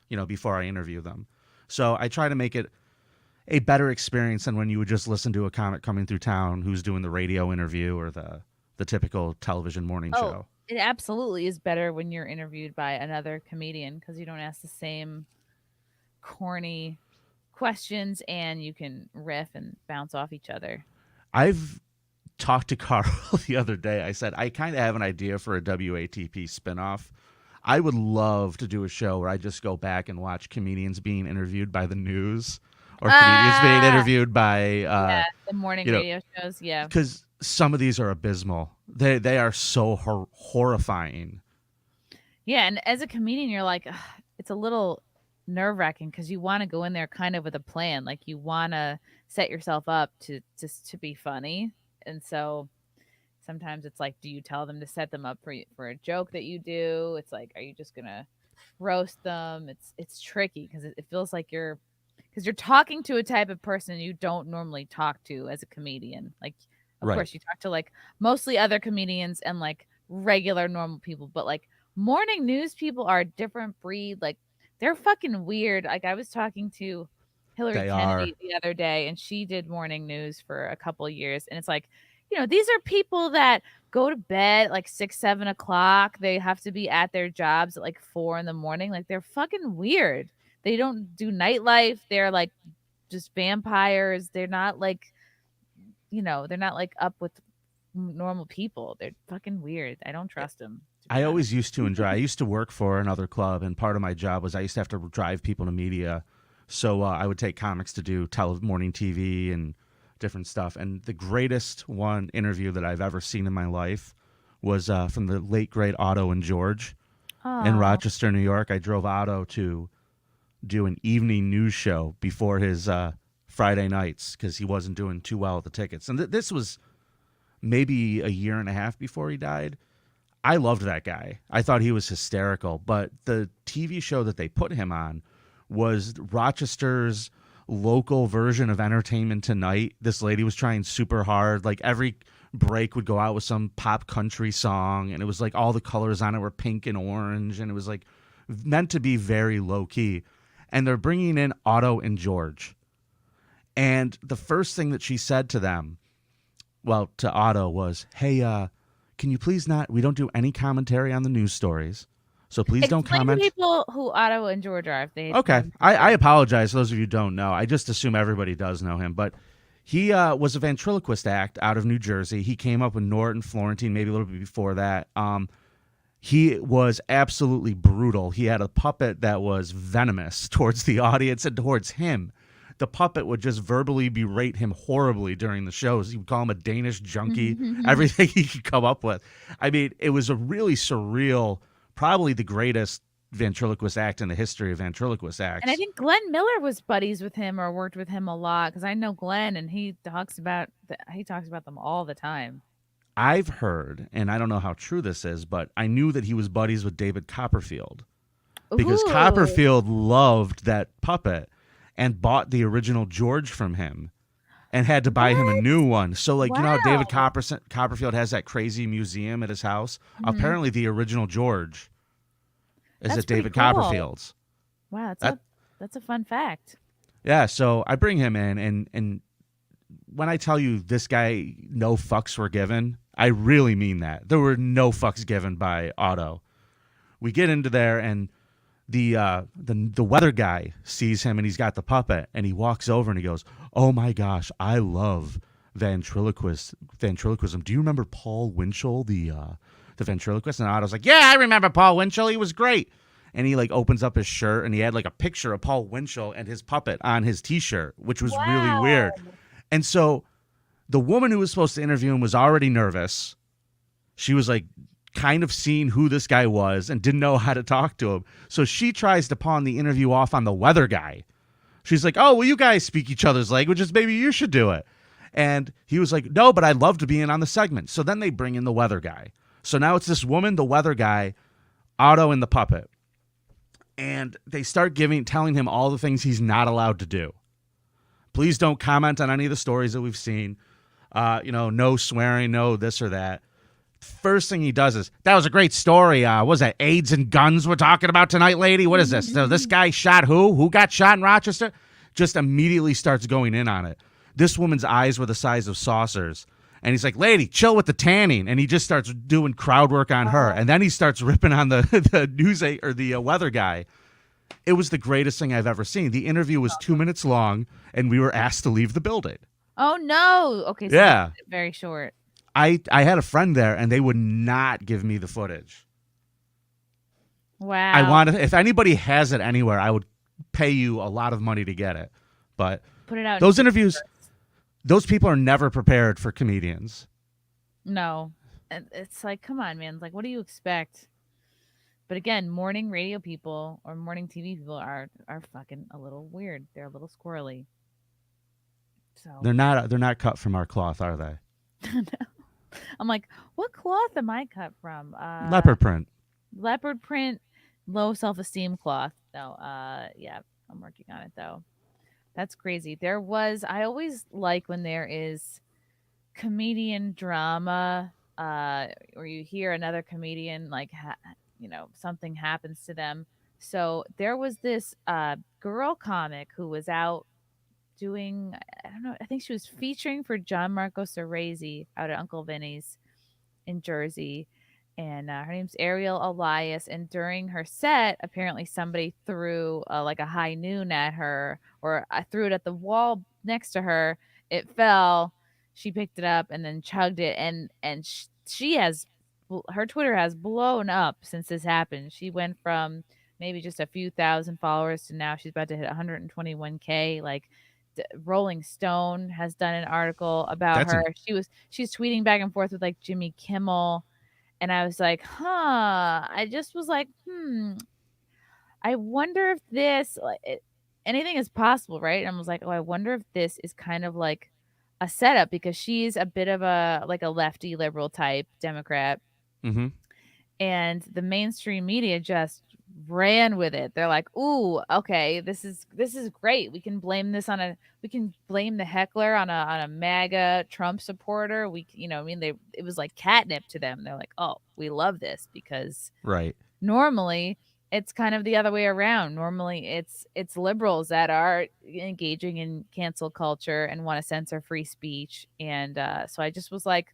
[SPEAKER 2] you know, before I interview them. So I try to make it a better experience than when you would just listen to a comic coming through town who's doing the radio interview or the typical television morning show.
[SPEAKER 4] It absolutely is better when you're interviewed by another comedian because you don't ask the same corny questions and you can riff and bounce off each other.
[SPEAKER 2] I've talked to Carl the other day. I said, I kind of have an idea for a WATP spinoff. I would love to do a show where I just go back and watch comedians being interviewed by the news or comedians being interviewed by
[SPEAKER 4] the morning radio shows. Yeah.
[SPEAKER 2] Because some of these are abysmal. They are so horrifying.
[SPEAKER 4] Yeah. And as a comedian, you're like, it's a little nerve-wracking because you want to go in there kind of with a plan. Like you want to set yourself up to be funny. And so sometimes it's like, do you tell them to set them up for a joke that you do? It's like, are you just gonna roast them? It's tricky because it feels like you're talking to a type of person you don't normally talk to as a comedian. Like, of course, you talk to like mostly other comedians and like regular normal people, but like morning news people are a different breed. Like they're fucking weird. Like I was talking to Hillary Kennedy the other day, and she did morning news for a couple of years, and it's like, you know, these are people that go to bed at like 6, 7 o'clock. They have to be at their jobs at like 4 in the morning. Like they're fucking weird. They don't do nightlife. They're like just vampires. They're not like, you know, they're not like up with normal people. They're fucking weird. I don't trust them.
[SPEAKER 2] I always used to enjoy. I used to work for another club, and part of my job was I used to have to drive people to media. So I would take comics to do morning TV and different stuff. And the greatest one interview that I've ever seen in my life was from the late great Otto and George in Rochester, New York. I drove Otto to do an evening news show before his Friday nights because he wasn't doing too well at the tickets. And this was maybe a year and a half before he died. I loved that guy. I thought he was hysterical. But the TV show that they put him on was Rochester's local version of Entertainment Tonight. This lady was trying super hard. Like every break would go out with some pop country song, and it was like all the colors on it were pink and orange, and it was like meant to be very low key. And they're bringing in Otto and George. And the first thing that she said to them, well, to Otto, was, hey, can you please not, we don't do any commentary on the news stories. So please don't comment.
[SPEAKER 4] People who Otto and George are. If they
[SPEAKER 2] I apologize for those of you who don't know. I just assume everybody does know him. But he was a ventriloquist act out of New Jersey. He came up with Norton, Florentine, maybe a little bit before that. He was absolutely brutal. He had a puppet that was venomous towards the audience and towards him. The puppet would just verbally berate him horribly during the shows. He would call him a Danish junkie, everything he could come up with. I mean, it was a really surreal, probably the greatest ventriloquist act in the history of ventriloquist acts.
[SPEAKER 4] And I think Glenn Miller was buddies with him or worked with him a lot because I know Glenn, and he talks about them all the time.
[SPEAKER 2] I've heard, and I don't know how true this is, but I knew that he was buddies with David Copperfield because Copperfield loved that puppet and bought the original George from him and had to buy him a new one. So, like, you know how David Copperfield has that crazy museum at his house? Apparently the original George is at David Copperfield's.
[SPEAKER 4] Wow, that's a fun fact.
[SPEAKER 2] Yeah, so I bring him in, and when I tell you this guy, no fucks were given, I really mean that. There were no fucks given by Otto. We get into there, and the weather guy sees him, and he's got the puppet, and he walks over and he goes, "Oh my gosh, I love ventriloquism. Do you remember Paul Winchell, the ventriloquist?" And Otto's like, "Yeah, I remember Paul Winchell. He was great." And he like opens up his shirt, and he had like a picture of Paul Winchell and his puppet on his T-shirt, which was really weird. And so the woman who was supposed to interview him was already nervous. She was like kind of seeing who this guy was and didn't know how to talk to him. So she tries to pawn the interview off on the weather guy. She's like, "Oh, well, you guys speak each other's languages. Maybe you should do it." And he was like, "No, but I'd love to be in on the segment." So then they bring in the weather guy. So now it's this woman, the weather guy, Otto, and the puppet. and they start telling him all the things he's not allowed to do. Please don't comment on any of the stories that we've seen. No swearing, no this or that. First thing he does is, that was a great story. Was that AIDS and guns we're talking about tonight, lady? What is this? So this guy shot who? Who got shot in Rochester? Just immediately starts going in on it. This woman's eyes were the size of saucers. And he's like, lady, chill with the tanning. And he just starts doing crowd work on her. And then he starts ripping on the news or the weather guy. It was the greatest thing I've ever seen. The interview was 2 minutes long, and we were asked to leave the building.
[SPEAKER 4] Oh, no. Okay, so
[SPEAKER 2] yeah.
[SPEAKER 4] Very short.
[SPEAKER 2] I had a friend there, and they would not give me the footage.
[SPEAKER 4] Wow.
[SPEAKER 2] If anybody has it anywhere, I would pay you a lot of money to get it. But
[SPEAKER 4] put it out.
[SPEAKER 2] Those interviews, those people are never prepared for comedians.
[SPEAKER 4] No. It's like, come on, man. Like, what do you expect? But again, morning radio people or morning TV people are fucking a little weird. They're a little squirrely. So
[SPEAKER 2] they're not cut from our cloth, are they?
[SPEAKER 4] No. I'm like, what cloth am I cut from?
[SPEAKER 2] Leopard print.
[SPEAKER 4] Leopard print, low self-esteem cloth. No, yeah, I'm working on it though. That's crazy. I always like when there is comedian drama, or you hear another comedian like, something happens to them. So there was this girl comic who was out doing, I don't know, I think she was featuring for John Marco Cerezi out at Uncle Vinny's in Jersey. And her name's Ariel Elias. And during her set, apparently somebody threw like a high noon at her, or I threw it at the wall next to her. It fell. She picked it up and then chugged it. And her Twitter has blown up since this happened. She went from maybe just a few thousand followers to now she's about to hit 121K. Like, Rolling Stone has done an article about her. She's tweeting back and forth with like Jimmy Kimmel. And I was like, I just was like, I wonder if this, anything is possible, right? And I was like, I wonder if this is kind of like a setup, because she's a bit of a lefty liberal type Democrat.
[SPEAKER 2] Mm-hmm.
[SPEAKER 4] And the mainstream media just ran with it. They're like, ooh, okay, this is great. We can blame the heckler on a MAGA Trump supporter. It was like catnip to them. They're like, oh, we love this, because
[SPEAKER 2] right.
[SPEAKER 4] Normally it's kind of the other way around. Normally it's liberals that are engaging in cancel culture and want to censor free speech. And so I just was like,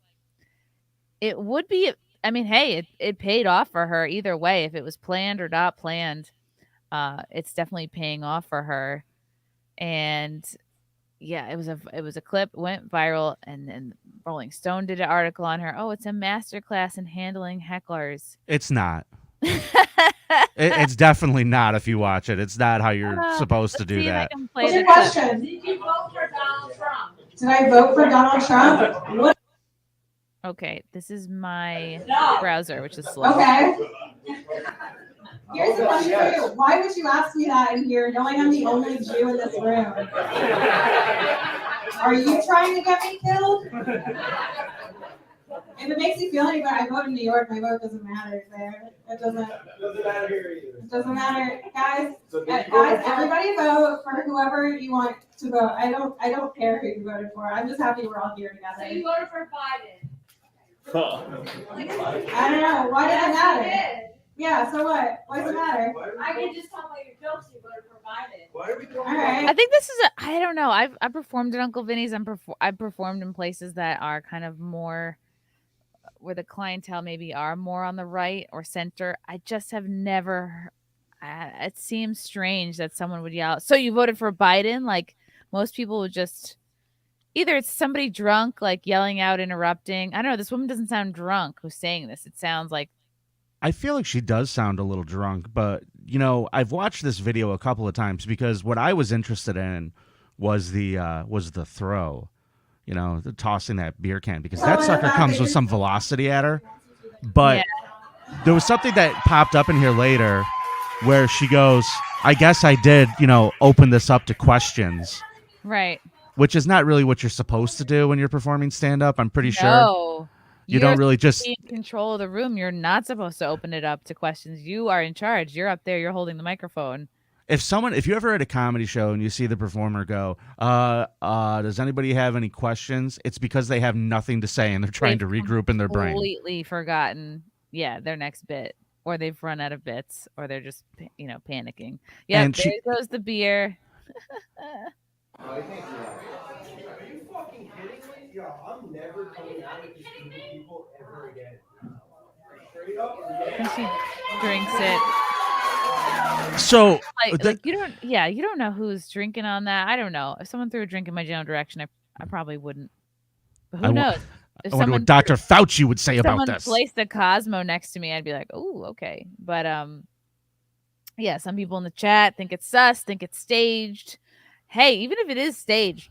[SPEAKER 4] it would be, hey, it paid off for her either way. If it was planned or not planned, it's definitely paying off for her. And yeah, it was a clip, went viral, and then Rolling Stone did an article on her. Oh, it's a masterclass in handling hecklers.
[SPEAKER 2] It's not. It's definitely not. If you watch it, it's not how you're supposed to do that.
[SPEAKER 7] What's your question? Did you vote for Donald Trump? Did I vote for Donald Trump? What?
[SPEAKER 4] Okay, this is my browser, which is slow.
[SPEAKER 7] Okay. Here's the question for you. Why would you ask me that in here, knowing I'm the only Jew in this room? Are you trying to get me killed? If it makes you feel any better, I vote in New York. My vote doesn't matter there. It doesn't matter here either. It doesn't matter, guys. Everybody vote for whoever you want to vote. I don't care who you voted for. I'm just happy we're all here together.
[SPEAKER 8] So you voted for Biden.
[SPEAKER 7] I don't know. Why does it matter? Yeah, so what? Why does it matter?
[SPEAKER 8] I can just tell by your jokes you voted for Biden.
[SPEAKER 7] Why are we doing all right.
[SPEAKER 4] I think this is I don't know. I've performed at Uncle Vinny's. I've performed in places that are kind of more, where the clientele maybe are more on the right or center. I just have never, it seems strange that someone would yell, so you voted for Biden? Like, most people would just, either it's somebody drunk, like yelling out, interrupting. I don't know. This woman doesn't sound drunk who's saying this. It sounds like,
[SPEAKER 2] I feel like she does sound a little drunk, but I've watched this video a couple of times, because what I was interested in was the throw, the tossing that beer can, because that sucker comes with some velocity at her. But there was something that popped up in here later where she goes, I guess I did, open this up to questions.
[SPEAKER 4] right.
[SPEAKER 2] Which is not really what you're supposed to do when you're performing stand-up, I'm pretty sure.
[SPEAKER 4] No.
[SPEAKER 2] You don't really
[SPEAKER 4] supposed
[SPEAKER 2] just
[SPEAKER 4] to be in control of the room. You're not supposed to open it up to questions. You are in charge. You're up there. You're holding the microphone.
[SPEAKER 2] if you ever at a comedy show and you see the performer go, does anybody have any questions? It's because they have nothing to say and they're trying to regroup in their brain.
[SPEAKER 4] Completely forgotten. Yeah, their next bit, or they've run out of bits, or they're just panicking. Yeah,
[SPEAKER 2] And
[SPEAKER 4] there goes the beer.
[SPEAKER 3] Are you fucking kidding me? Yo, I'm never coming out with these group of people ever again. Straight up.
[SPEAKER 4] And she drinks it.
[SPEAKER 2] So
[SPEAKER 4] You don't know who's drinking on that. I don't know. If someone threw a drink in my general direction, I probably wouldn't. But who knows? If
[SPEAKER 2] I wonder what Dr. Fauci would say about
[SPEAKER 4] someone
[SPEAKER 2] this.
[SPEAKER 4] placed a Cosmo next to me, I'd be like, oh, okay. But yeah, some people in the chat think it's sus, think it's staged. Hey, even if it is staged,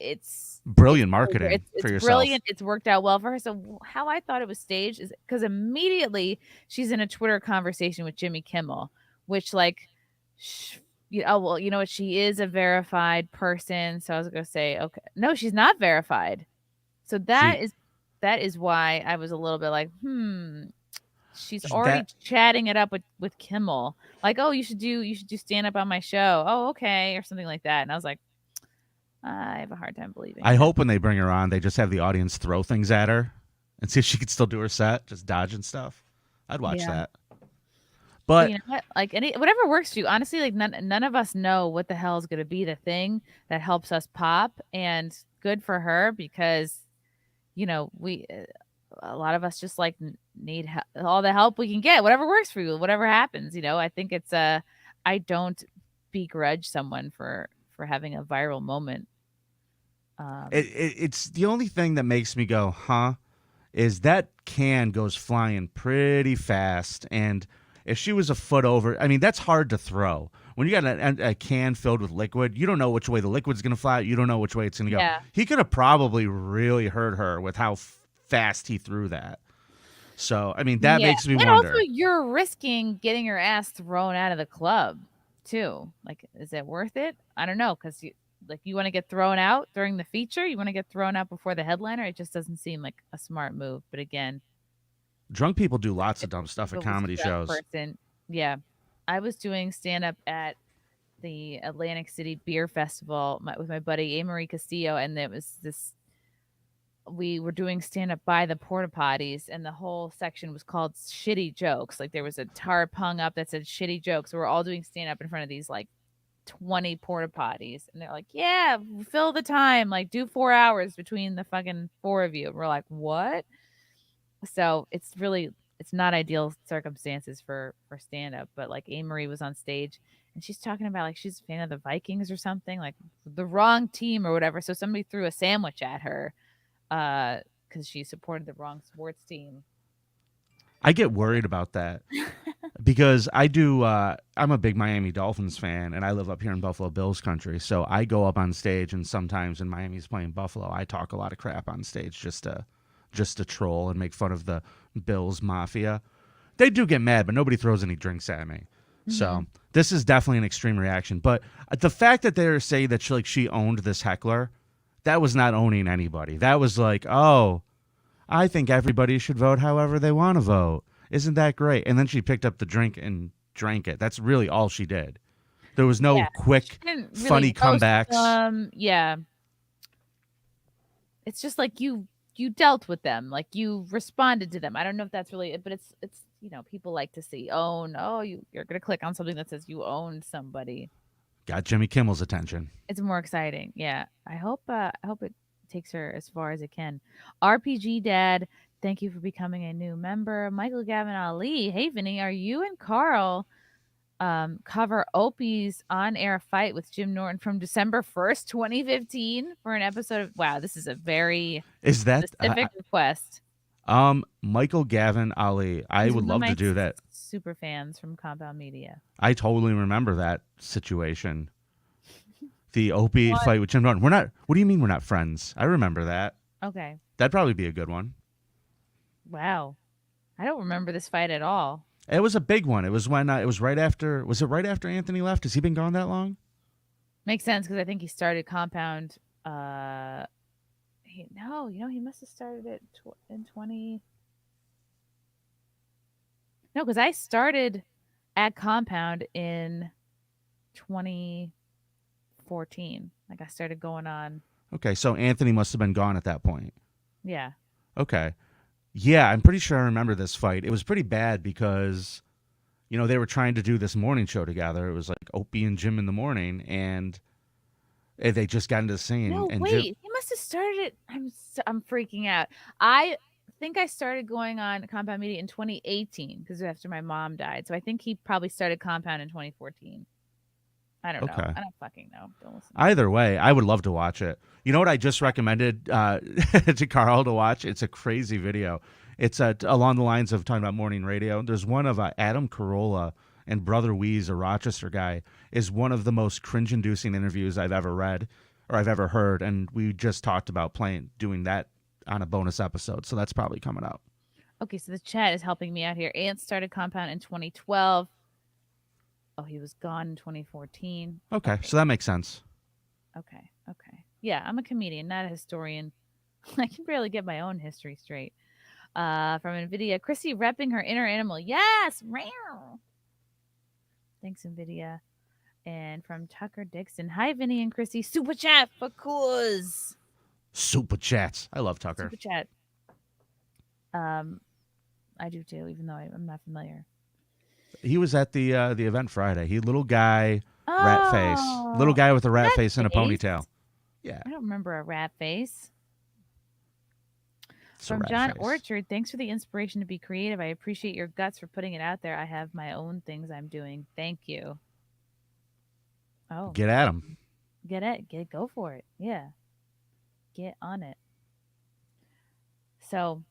[SPEAKER 4] it's
[SPEAKER 2] brilliant marketing
[SPEAKER 4] it's
[SPEAKER 2] for yourself.
[SPEAKER 4] Brilliant. It's worked out well for her. So how I thought it was staged is because immediately she's in a Twitter conversation with Jimmy Kimmel, which you know what? She is a verified person. So I was going to say, okay, no, she's not verified. So that is why I was a little bit like, she's already chatting it up with Kimmel. Like, oh, you should do stand up on my show. Oh, okay, or something like that. And I was like, I have a hard time believing.
[SPEAKER 2] I hope when they bring her on, they just have the audience throw things at her and see if she could still do her set, just dodging stuff. I'd watch that. But
[SPEAKER 4] you know what? Like whatever works for you. Honestly, like none of us know what the hell is going to be the thing that helps us pop, and good for her because a lot of us just like need all the help we can get, whatever works for you, whatever happens. I think it's I don't begrudge someone for having a viral moment.
[SPEAKER 2] It's the only thing that makes me go, is that can goes flying pretty fast. And if she was a foot over, I mean, that's hard to throw. When you got a can filled with liquid, you don't know which way the liquid's going to fly. You don't know which way it's going to go.
[SPEAKER 4] Yeah.
[SPEAKER 2] He could have probably really hurt her with how fast he threw that. So, I mean, that makes me wonder.
[SPEAKER 4] And also, you're risking getting your ass thrown out of the club, too. Like, is it worth it? I don't know, because you want to get thrown out during the feature? You want to get thrown out before the headliner? It just doesn't seem like a smart move. But again,
[SPEAKER 2] drunk people do lots of dumb stuff at comedy shows.
[SPEAKER 4] Yeah. I was doing stand-up at the Atlantic City Beer Festival with my buddy Marie Castillo, and there was we were doing stand-up by the porta potties, and the whole section was called shitty jokes. Like there was a tarp hung up that said shitty jokes. So we're all doing stand-up in front of these like 20 porta potties, and they're like, yeah, fill the time, like do 4 hours between the fucking 4 of you. And we're like, what? So it's not ideal circumstances for stand-up, but like Marie was on stage and she's talking about like she's a fan of the Vikings or something, like the wrong team or whatever. So somebody threw a sandwich at her because she supported the wrong sports team.
[SPEAKER 2] I get worried about that because I'm a big Miami Dolphins fan, and I live up here in Buffalo Bills country. So I go up on stage, and sometimes when Miami's playing Buffalo, I talk a lot of crap on stage just to troll and make fun of the Bills Mafia. They do get mad, but nobody throws any drinks at me. Mm-hmm. So this is definitely an extreme reaction. But the fact that they're saying that she owned this heckler, that was not owning anybody. That was like, oh, I think everybody should vote however they want to vote. Isn't that great? And then she picked up the drink and drank it. That's really all she did. There was no quick, funny comebacks.
[SPEAKER 4] Yeah. It's just like you dealt with them, like you responded to them. I don't know if that's really it, but it's people like to see own. Oh, you're gonna click on something that says you owned somebody.
[SPEAKER 2] Got Jimmy Kimmel's attention.
[SPEAKER 4] It's more exciting. Yeah, I hope it takes her as far as it can. RPG Dad, thank you for becoming a new member. Michael Gavin Ali, hey Vinny, are you and Carl cover Opie's on-air fight with Jim Norton from December 1st, 2015 for an episode of, wow, this is a very specific request.
[SPEAKER 2] Michael Gavin Ali, I would love to do that.
[SPEAKER 4] Super fans from Compound Media.
[SPEAKER 2] I totally remember that situation. The Opie fight with Jim Norton. What do you mean we're not friends? I remember that.
[SPEAKER 4] Okay.
[SPEAKER 2] That'd probably be a good one.
[SPEAKER 4] Wow. I don't remember this fight at all.
[SPEAKER 2] It was a big one. It was when was it right after Anthony left? Has he been gone that long?
[SPEAKER 4] Makes sense because I think he started Compound. No, he must have started it in 20. No, because I started at Compound in 2014. Like I started going on.
[SPEAKER 2] Okay, so Anthony must have been gone at that point.
[SPEAKER 4] Yeah.
[SPEAKER 2] Okay. Yeah, I'm pretty sure I remember this fight. It was pretty bad because, they were trying to do this morning show together. It was like Opie and Jim in the morning, and they just got into the scene.
[SPEAKER 4] No,
[SPEAKER 2] and
[SPEAKER 4] wait.
[SPEAKER 2] Jim,
[SPEAKER 4] He must have started it. I'm freaking out. I think I started going on Compound Media in 2018 because after my mom died. So I think he probably started Compound in 2014. I don't know.
[SPEAKER 2] Okay.
[SPEAKER 4] I don't fucking know. Don't listen.
[SPEAKER 2] Either way, I would love to watch it. You know what I just recommended to Carl to watch? It's a crazy video. It's along the lines of talking about morning radio. There's one of Adam Carolla and Brother Weeze, a Rochester guy, is one of the most cringe-inducing interviews I've ever read or I've ever heard. And we just talked about doing that on a bonus episode. So that's probably coming out.
[SPEAKER 4] Okay, so the chat is helping me out here. Ant started Compound in 2012. Oh, he was gone in 2014.
[SPEAKER 2] Okay, so that makes sense.
[SPEAKER 4] Okay. Yeah, I'm a comedian, not a historian. I can barely get my own history straight. From NVIDIA, Chrissy repping her inner animal. Yes! Meow. Thanks, NVIDIA. And from Tucker Dixon, hi, Vinny and Chrissy. Super chat for cause.
[SPEAKER 2] Super chats. I love Tucker.
[SPEAKER 4] Super chat. I do too, even though I'm not familiar.
[SPEAKER 2] He was at the event Friday. Little guy, rat face. Little guy with a rat face and a ponytail. Yeah.
[SPEAKER 4] I don't remember a rat face.
[SPEAKER 2] It's a
[SPEAKER 4] From
[SPEAKER 2] rat
[SPEAKER 4] John
[SPEAKER 2] face.
[SPEAKER 4] Orchard, thanks for the inspiration to be creative. I appreciate your guts for putting it out there. I have my own things I'm doing. Thank you. Oh,
[SPEAKER 2] Get at him.
[SPEAKER 4] Go for it. Yeah. Get on it. So,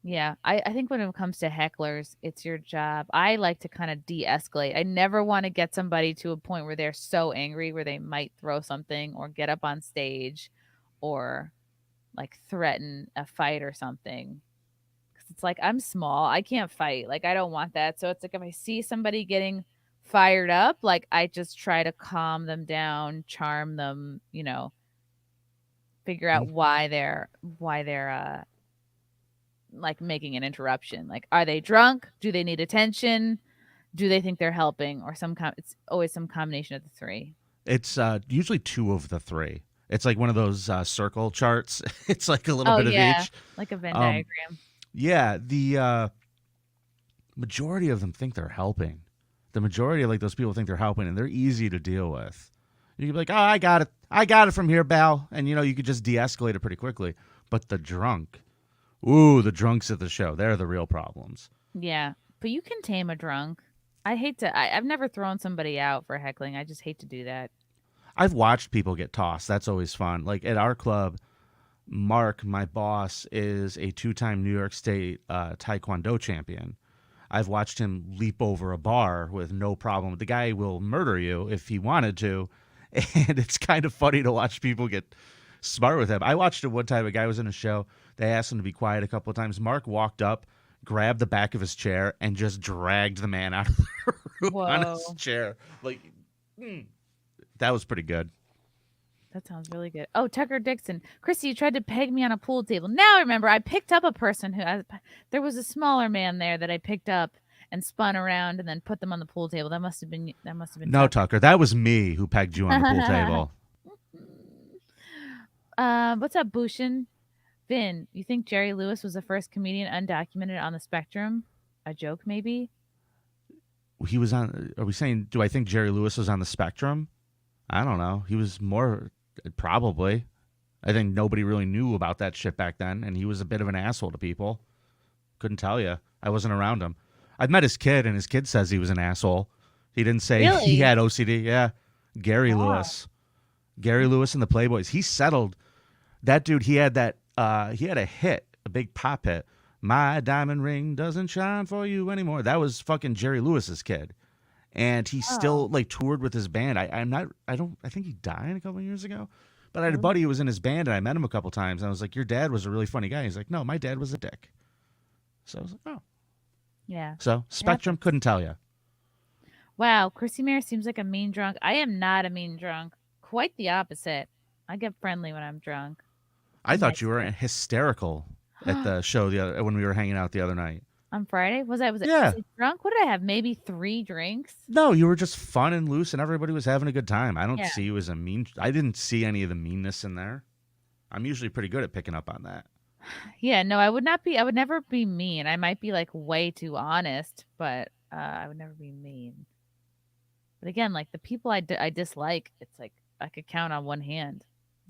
[SPEAKER 4] yeah, I think when it comes to hecklers, it's your job. I like to kind of de-escalate. I never want to get somebody to a point where they're so angry where they might throw something or get up on stage or like threaten a fight or something. Because it's like, I'm small. I can't fight. Like, I don't want that. So it's like if I see somebody getting fired up, like I just try to calm them down, charm them, figure out why they're like making an interruption. Like, are they drunk? Do they need attention? Do they think they're helping? Or it's always some combination of the three.
[SPEAKER 2] It's usually two of the three. It's like one of those circle charts. It's like a little bit of each.
[SPEAKER 4] Like a Venn diagram.
[SPEAKER 2] Yeah, the majority of them think they're helping. The majority of like those people think they're helping, and they're easy to deal with. You can be like, "Oh, I got it from here, Bal," and you could just de-escalate it pretty quickly. But the drunks at the show, they're the real problems.
[SPEAKER 4] Yeah, but you can tame a drunk. I've never thrown somebody out for heckling. I just hate to do that.
[SPEAKER 2] I've watched people get tossed. That's always fun. Like at our club, Mark, my boss, is a 2-time New York State Taekwondo champion. I've watched him leap over a bar with no problem. The guy will murder you if he wanted to, and it's kind of funny to watch people get smart with him. I watched it one time. A guy was in a show. They asked him to be quiet a couple of times. Mark walked up, grabbed the back of his chair, and just dragged the man out of the room on his chair. Like, that was pretty good.
[SPEAKER 4] That sounds really good. Oh, Tucker Dixon. Chrissy, you tried to peg me on a pool table. Now I remember I picked up a person there was a smaller man there that I picked up and spun around and then put them on the pool table. That must have been
[SPEAKER 2] No, Tucker. That was me who pegged you on the pool table.
[SPEAKER 4] What's up, Bushin? Vin, you think Jerry Lewis was the first comedian undocumented on the spectrum? A joke, maybe?
[SPEAKER 2] He was on. Are we saying? Do I think Jerry Lewis was on the spectrum? I don't know. He was more. Probably. I think nobody really knew about that shit back then, and he was a bit of an asshole to people. Couldn't tell you. I wasn't around him. I've met his kid, and his kid says he was an asshole. He didn't say he had OCD. Yeah. Gary Lewis. Gary Lewis and the Playboys. He settled. That dude, he had that. He had a hit, a big pop hit. My diamond ring doesn't shine for you anymore. That was fucking Jerry Lewis's kid. And he still like toured with his band. I think he died a couple of years ago. But I had a buddy who was in his band, and I met him a couple times. And I was like, your dad was a really funny guy. He's like, no, my dad was a dick. So I was like, oh.
[SPEAKER 4] Yeah.
[SPEAKER 2] So spectrum, couldn't tell you.
[SPEAKER 4] Wow, Chrissie Mayr seems like a mean drunk. I am not a mean drunk. Quite the opposite. I get friendly when I'm drunk.
[SPEAKER 2] I thought you were hysterical at the show when we were hanging out the other night.
[SPEAKER 4] On Friday? Was I drunk? What did I have? Maybe 3 drinks?
[SPEAKER 2] No, you were just fun and loose, and everybody was having a good time. I don't
[SPEAKER 4] Yeah.
[SPEAKER 2] see you as I didn't see any of the meanness in there. I'm usually pretty good at picking up on that.
[SPEAKER 4] Yeah, no, I would never be mean. I might be like way too honest, but I would never be mean. But again, like the people I dislike, it's like I could count on one hand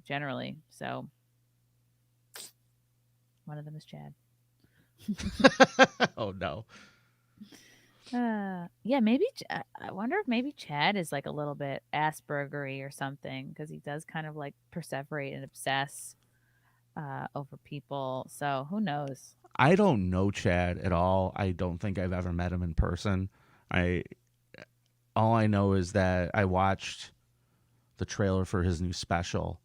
[SPEAKER 4] generally. So one of them is Chad.
[SPEAKER 2] Oh no.
[SPEAKER 4] Yeah, maybe I wonder if maybe Chad is like a little bit Aspergery or something, because he does kind of like perseverate and obsess over people. So who knows?
[SPEAKER 2] I don't know Chad at all. I don't think I've ever met him in person. All I know is that I watched the trailer for his new special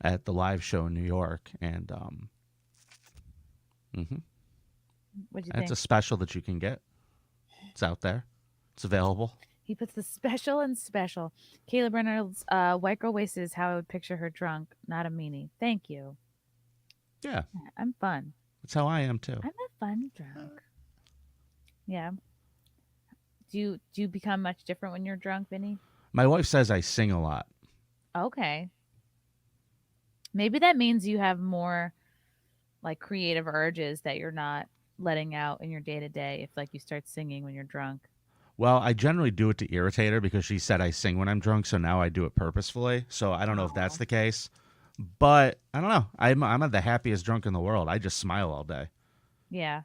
[SPEAKER 2] at the live show in New York, and
[SPEAKER 4] What'd you
[SPEAKER 2] that's
[SPEAKER 4] think?
[SPEAKER 2] a special that you can get. It's out there. It's available.
[SPEAKER 4] He puts the special in special. Caleb Reynolds, white girl waist is how I would picture her drunk, not a meanie. Thank you.
[SPEAKER 2] Yeah,
[SPEAKER 4] I'm fun.
[SPEAKER 2] that's how I am too.
[SPEAKER 4] I'm a fun drunk. Yeah. Do you become much different when you're drunk, Vinny?
[SPEAKER 2] My wife says I sing a lot.
[SPEAKER 4] Okay. Maybe that means you have more like creative urges that you're not letting out in your day to day if like you start singing when you're drunk.
[SPEAKER 2] Well, I generally do it to irritate her because she said I sing when I'm drunk, so now I do it purposefully. So I don't know if that's the case. But I don't know. I'm the happiest drunk in the world. I just smile all day.
[SPEAKER 4] Yeah.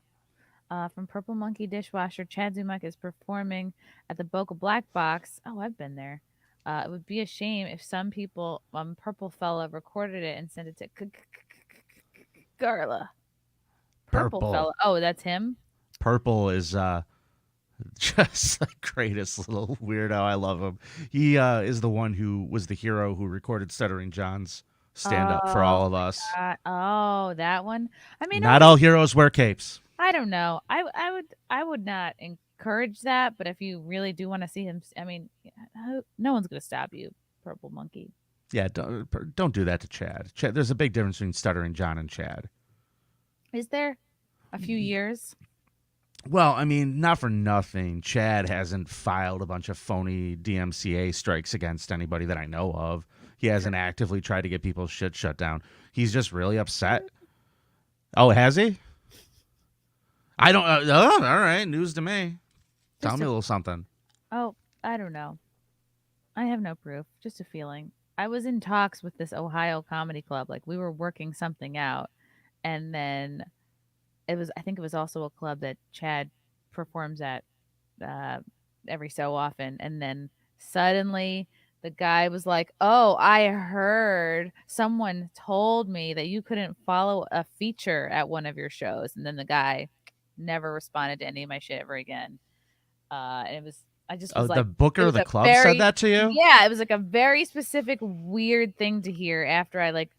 [SPEAKER 4] From Purple Monkey Dishwasher, Chad Zumak is performing at the Boca Black Box. Oh, I've been there. It would be a shame if some people, Purple Fella, recorded it and sent it to Garla. Purple Fella. Oh, that's him?
[SPEAKER 2] Purple is just the greatest little weirdo. I love him. He is the one who was the hero who recorded Stuttering John's stand up for all of us.
[SPEAKER 4] Oh, that one. I mean,
[SPEAKER 2] not all heroes wear capes.
[SPEAKER 4] I don't know. I would not encourage that, but if you really do want to see him, I mean, no one's going to stop you, Purple Monkey.
[SPEAKER 2] Yeah, don't do that to Chad. There's a big difference between Stuttering John and Chad.
[SPEAKER 4] Is there a few years?
[SPEAKER 2] Well, I mean, not for nothing. Chad hasn't filed a bunch of phony DMCA strikes against anybody that I know of. He hasn't actively tried to get people's shit shut down. He's just really upset. Oh, has he? I don't. All right, news to me. Tell me a little something.
[SPEAKER 4] Oh, I don't know. I have no proof. Just a feeling. I was in talks with this Ohio comedy club. Like we were working something out, and then I think it was also a club that Chad performs at every so often. And then suddenly the guy was like, "Oh, I heard someone told me that you couldn't follow a feature at one of your shows." And then the guy never responded to any of my shit ever again. And it was, I just was like,
[SPEAKER 2] the booker of the club said that to you?
[SPEAKER 4] Yeah, it was like a very specific, weird thing to hear after I like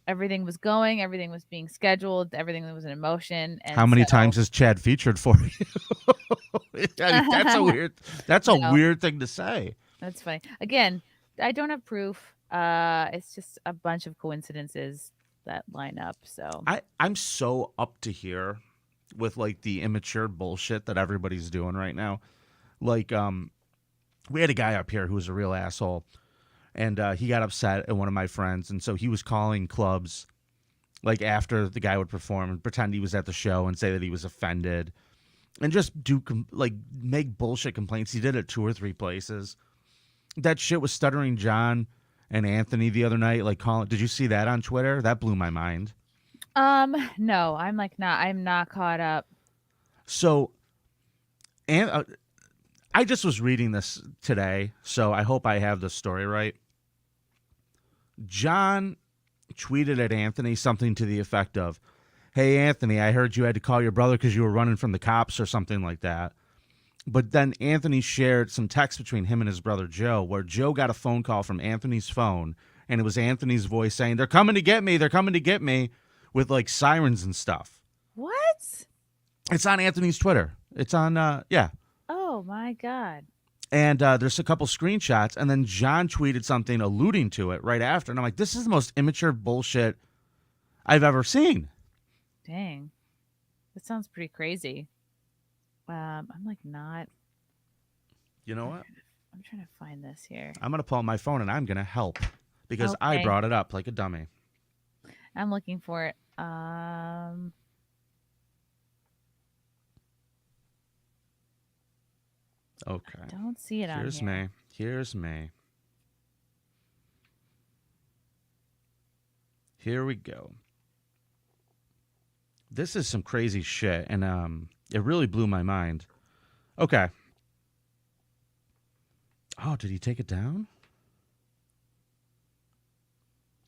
[SPEAKER 4] everything was going, everything was being scheduled, everything was in motion. And
[SPEAKER 2] how many times has Chad featured for you? That's a weird. That's a weird thing to say.
[SPEAKER 4] That's funny. Again, I don't have proof. It's just a bunch of coincidences that line up. So
[SPEAKER 2] I'm so up to here with like the immature bullshit that everybody's doing right now. Like, we had a guy up here who was a real asshole, and he got upset at one of my friends, and so he was calling clubs like after the guy would perform and pretend he was at the show and say that he was offended, and just make bullshit complaints. He did it 2 or 3 places. That shit was Stuttering John and Anthony the other night, like calling. Did you see that on Twitter? That blew my mind.
[SPEAKER 4] No, I'm not caught up.
[SPEAKER 2] So, and I just was reading this today, so I hope I have the story right. John tweeted at Anthony something to the effect of, "Hey, Anthony, I heard you had to call your brother because you were running from the cops," or something like that. But then Anthony shared some text between him and his brother Joe, where Joe got a phone call from Anthony's phone, and it was Anthony's voice saying, "They're coming to get me. They're coming to get me," with like sirens and stuff.
[SPEAKER 4] What?
[SPEAKER 2] It's on Anthony's Twitter. It's on, yeah.
[SPEAKER 4] Oh my God.
[SPEAKER 2] And there's a couple screenshots, and then John tweeted something alluding to it right after. And I'm like, this is the most immature bullshit I've ever seen.
[SPEAKER 4] Dang. That sounds pretty crazy. I'm like not.
[SPEAKER 2] You know what?
[SPEAKER 4] I'm trying to find this here.
[SPEAKER 2] I'm going to pull out my phone and I'm going to help because I
[SPEAKER 4] Okay.
[SPEAKER 2] brought it up like a dummy.
[SPEAKER 4] I'm looking for it.
[SPEAKER 2] Okay.
[SPEAKER 4] I don't see it on
[SPEAKER 2] Here's
[SPEAKER 4] here.
[SPEAKER 2] me. Here's me. Here we go. This is some crazy shit, and it really blew my mind. Okay. Oh, did he take it down?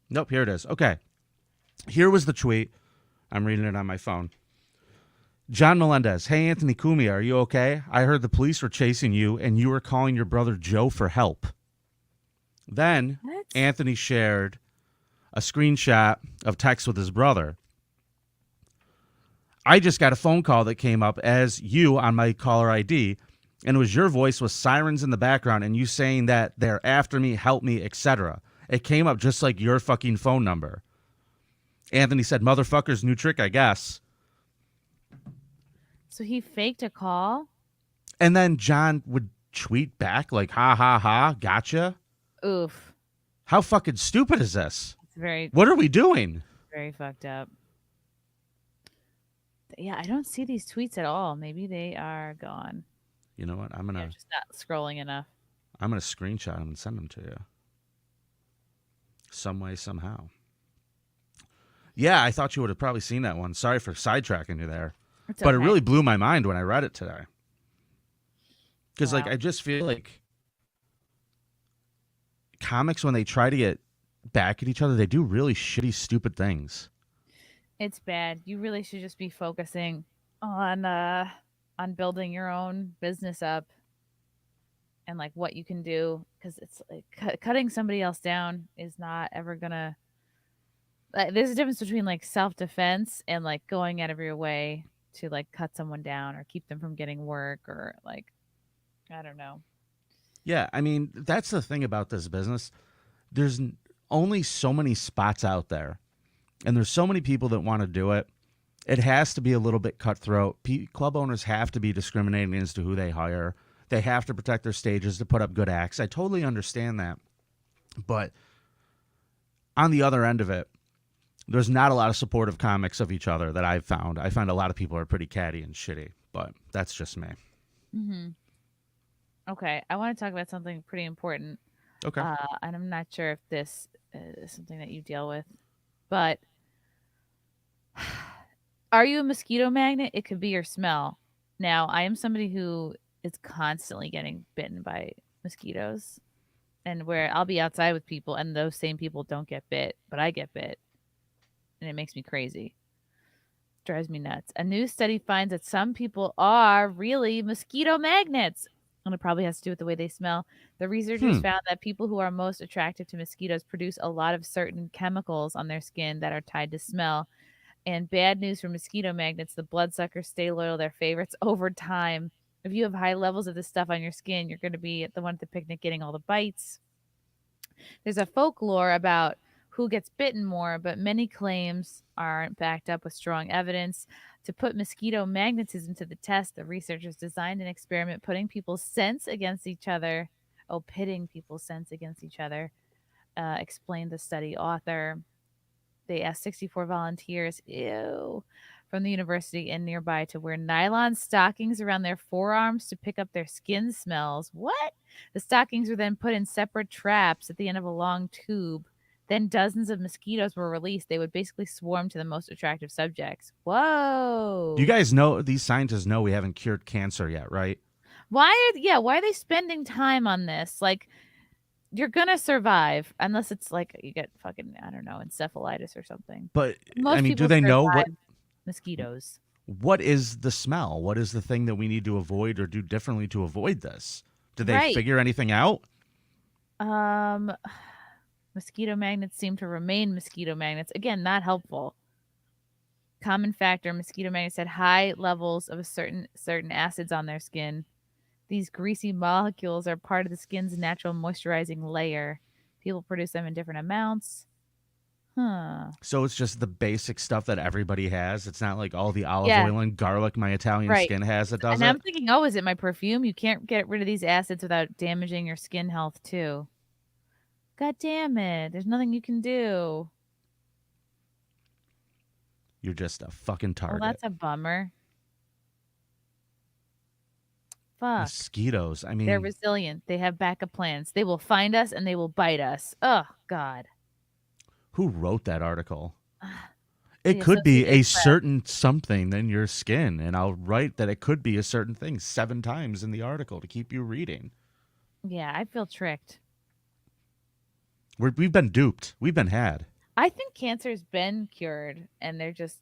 [SPEAKER 2] Nope, here it is. Okay. Here was the tweet. I'm reading it on my phone. John Melendez. Hey, Anthony Cumia, are you okay? I heard the police were chasing you, and you were calling your brother Joe for help. Then
[SPEAKER 4] What?
[SPEAKER 2] Anthony shared a screenshot of text with his brother. I just got a phone call that came up as you on my caller ID, and it was your voice with sirens in the background and you saying that they're after me, help me, etc. It came up just like your fucking phone number. Anthony said, motherfucker's new trick, I guess.
[SPEAKER 4] So he faked a call?
[SPEAKER 2] And then John would tweet back like, ha, ha, ha, gotcha.
[SPEAKER 4] Oof.
[SPEAKER 2] How fucking stupid is this?
[SPEAKER 4] It's very,
[SPEAKER 2] What are we doing?
[SPEAKER 4] very fucked up. Yeah, I don't see these tweets at all. Maybe they are gone.
[SPEAKER 2] You know what? I'm
[SPEAKER 4] They're
[SPEAKER 2] gonna
[SPEAKER 4] just not scrolling enough.
[SPEAKER 2] screenshot them and send them to you. Some way, somehow. Yeah, I thought you would have probably seen that one. Sorry for sidetracking you there.
[SPEAKER 4] It's
[SPEAKER 2] But it
[SPEAKER 4] okay.
[SPEAKER 2] really blew my mind when I read it today. Because, like,
[SPEAKER 4] Wow.
[SPEAKER 2] I just feel like comics, when they try to get back at each other, they do really shitty, stupid things.
[SPEAKER 4] It's bad. You really should just be focusing on building your own business up and like what you can do, because it's like cutting somebody else down is not ever gonna. There's a difference between like self-defense and like going out of your way to like cut someone down or keep them from getting work or like, I don't know.
[SPEAKER 2] Yeah, I mean, that's the thing about this business. There's only so many spots out there, and there's so many people that want to do it. It has to be a little bit cutthroat. Club owners have to be discriminating as to who they hire. They have to protect their stages to put up good acts. I totally understand that. But on the other end of it, there's not a lot of supportive comics of each other that I've found. I find a lot of people are pretty catty and shitty, but that's just me.
[SPEAKER 4] Mm-hmm. Okay, I want to talk about something pretty important.
[SPEAKER 2] Okay.
[SPEAKER 4] And I'm not sure if this is something that you deal with, but are you a mosquito magnet? It could be your smell. Now, I am somebody who is constantly getting bitten by mosquitoes, and where I'll be outside with people and those same people don't get bit, but I get bit, and it makes me crazy. Drives me nuts. A new study finds that some people are really mosquito magnets, and it probably has to do with the way they smell. The researchers found that people who are most attractive to mosquitoes produce a lot of certain chemicals on their skin that are tied to smell. And bad news for mosquito magnets, the bloodsuckers stay loyal to their favorites over time. If you have high levels of this stuff on your skin, you're going to be the one at the picnic getting all the bites. There's a folklore about who gets bitten more, but many claims aren't backed up with strong evidence. To put mosquito magnetism to the test, the researchers designed an experiment pitting people's scents against each other. Explained the study author. They asked 64 volunteers, from the university and nearby to wear nylon stockings around their forearms to pick up their skin smells. What? The stockings were then put in separate traps at the end of a long tube. Then dozens of mosquitoes were released. They would basically swarm to the most attractive subjects. Whoa.
[SPEAKER 2] You guys know, these scientists know we haven't cured cancer yet, right?
[SPEAKER 4] Why are they spending time on this? Like, you're gonna survive unless it's like you get fucking, I don't know, encephalitis or something.
[SPEAKER 2] But
[SPEAKER 4] Most
[SPEAKER 2] I mean, do
[SPEAKER 4] people
[SPEAKER 2] they know
[SPEAKER 4] survive mosquitoes?
[SPEAKER 2] what is the smell? What is the thing that we need to avoid or do differently to avoid this? Did they figure anything out?
[SPEAKER 4] Mosquito magnets seem to remain mosquito magnets. Again, not helpful. Common factor: mosquito magnets had high levels of a certain acids on their skin. These greasy molecules are part of the skin's natural moisturizing layer. People produce them in different amounts. Huh.
[SPEAKER 2] So it's just the basic stuff that everybody has. It's not like all the olive
[SPEAKER 4] Yeah.
[SPEAKER 2] oil and garlic my Italian
[SPEAKER 4] Right.
[SPEAKER 2] skin has that does
[SPEAKER 4] And
[SPEAKER 2] it.
[SPEAKER 4] I'm thinking, oh, is it my perfume? You can't get rid of these acids without damaging your skin health too. God damn it. There's nothing you can do.
[SPEAKER 2] You're just a fucking
[SPEAKER 4] Well,
[SPEAKER 2] target.
[SPEAKER 4] that's a bummer. Fuck.
[SPEAKER 2] Mosquitoes. I mean,
[SPEAKER 4] They're resilient. They have backup plans. They will find us and they will bite us. Oh, God.
[SPEAKER 2] who wrote that article?
[SPEAKER 4] The
[SPEAKER 2] It could be
[SPEAKER 4] Associated
[SPEAKER 2] a
[SPEAKER 4] Press.
[SPEAKER 2] certain something in your skin, and I'll write that it could be a certain thing 7 times in the article to keep you reading.
[SPEAKER 4] Yeah, I feel tricked.
[SPEAKER 2] We've been duped. We've been had.
[SPEAKER 4] I think cancer's been cured and they're just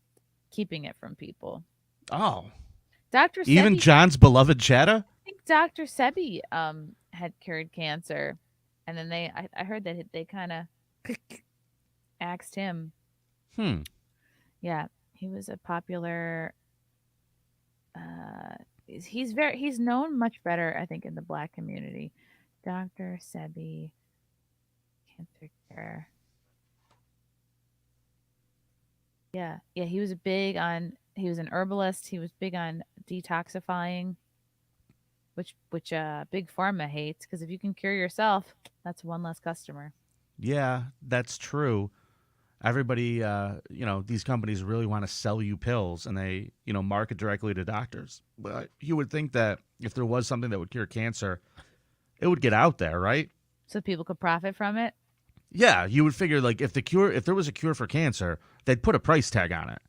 [SPEAKER 4] keeping it from people.
[SPEAKER 2] Oh,
[SPEAKER 4] Dr.
[SPEAKER 2] even
[SPEAKER 4] Sebi,
[SPEAKER 2] John's beloved Chatta?
[SPEAKER 4] I think Dr. Sebi had cured cancer. And then I heard that they kind of axed him. Yeah, he was a popular. He's known much better, I think, in the Black community. Dr. Sebi, cancer cure. Yeah, he was he was an herbalist. He was big on detoxifying, which big pharma hates, because if you can cure yourself, that's one less customer.
[SPEAKER 2] Yeah, that's true. Everybody, these companies really want to sell you pills, and they, market directly to doctors. But you would think that if there was something that would cure cancer, it would get out there, right?
[SPEAKER 4] So people could profit from it.
[SPEAKER 2] Yeah, you would figure like if there was a cure for cancer, they'd put a price tag on it.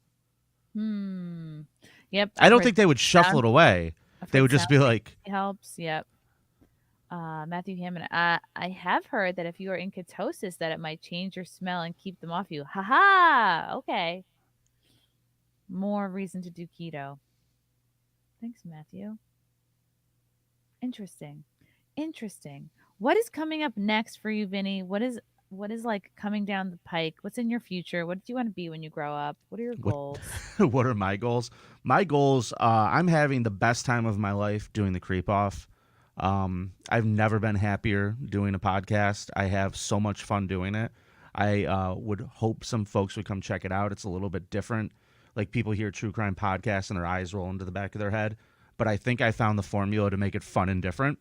[SPEAKER 4] Yep.
[SPEAKER 2] I don't think they would shuffle it away. They would just be like,
[SPEAKER 4] it helps. Yep. Matthew Hammond, I have heard that if you are in ketosis, that it might change your smell and keep them off you. Ha. Okay. More reason to do keto. Thanks, Matthew. Interesting. What is coming up next for you, Vinny? What is like coming down the pike? What's in your future? What do you want to be when you grow up? What are your goals?
[SPEAKER 2] what are my goals? My goals, I'm having the best time of my life doing the Creepoff. I've never been happier doing a podcast. I have so much fun doing it. I would hope some folks would come check it out. It's a little bit different. Like people hear true crime podcasts and their eyes roll into the back of their head. But I think I found the formula to make it fun and different.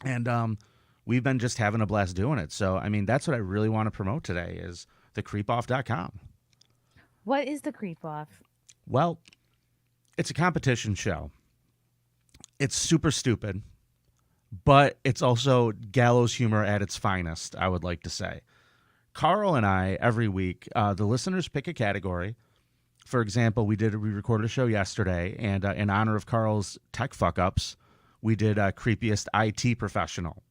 [SPEAKER 2] And we've been just having a blast doing it. So, I mean, that's what I really want to promote today is thecreepoff.com.
[SPEAKER 4] What is the Creepoff?
[SPEAKER 2] Well, it's a competition show. It's super stupid. But it's also gallows humor at its finest, I would like to say. Carl and I, every week, the listeners pick a category. For example, we recorded a show yesterday, and in honor of Carl's tech fuck-ups, we did Creepiest IT Professional.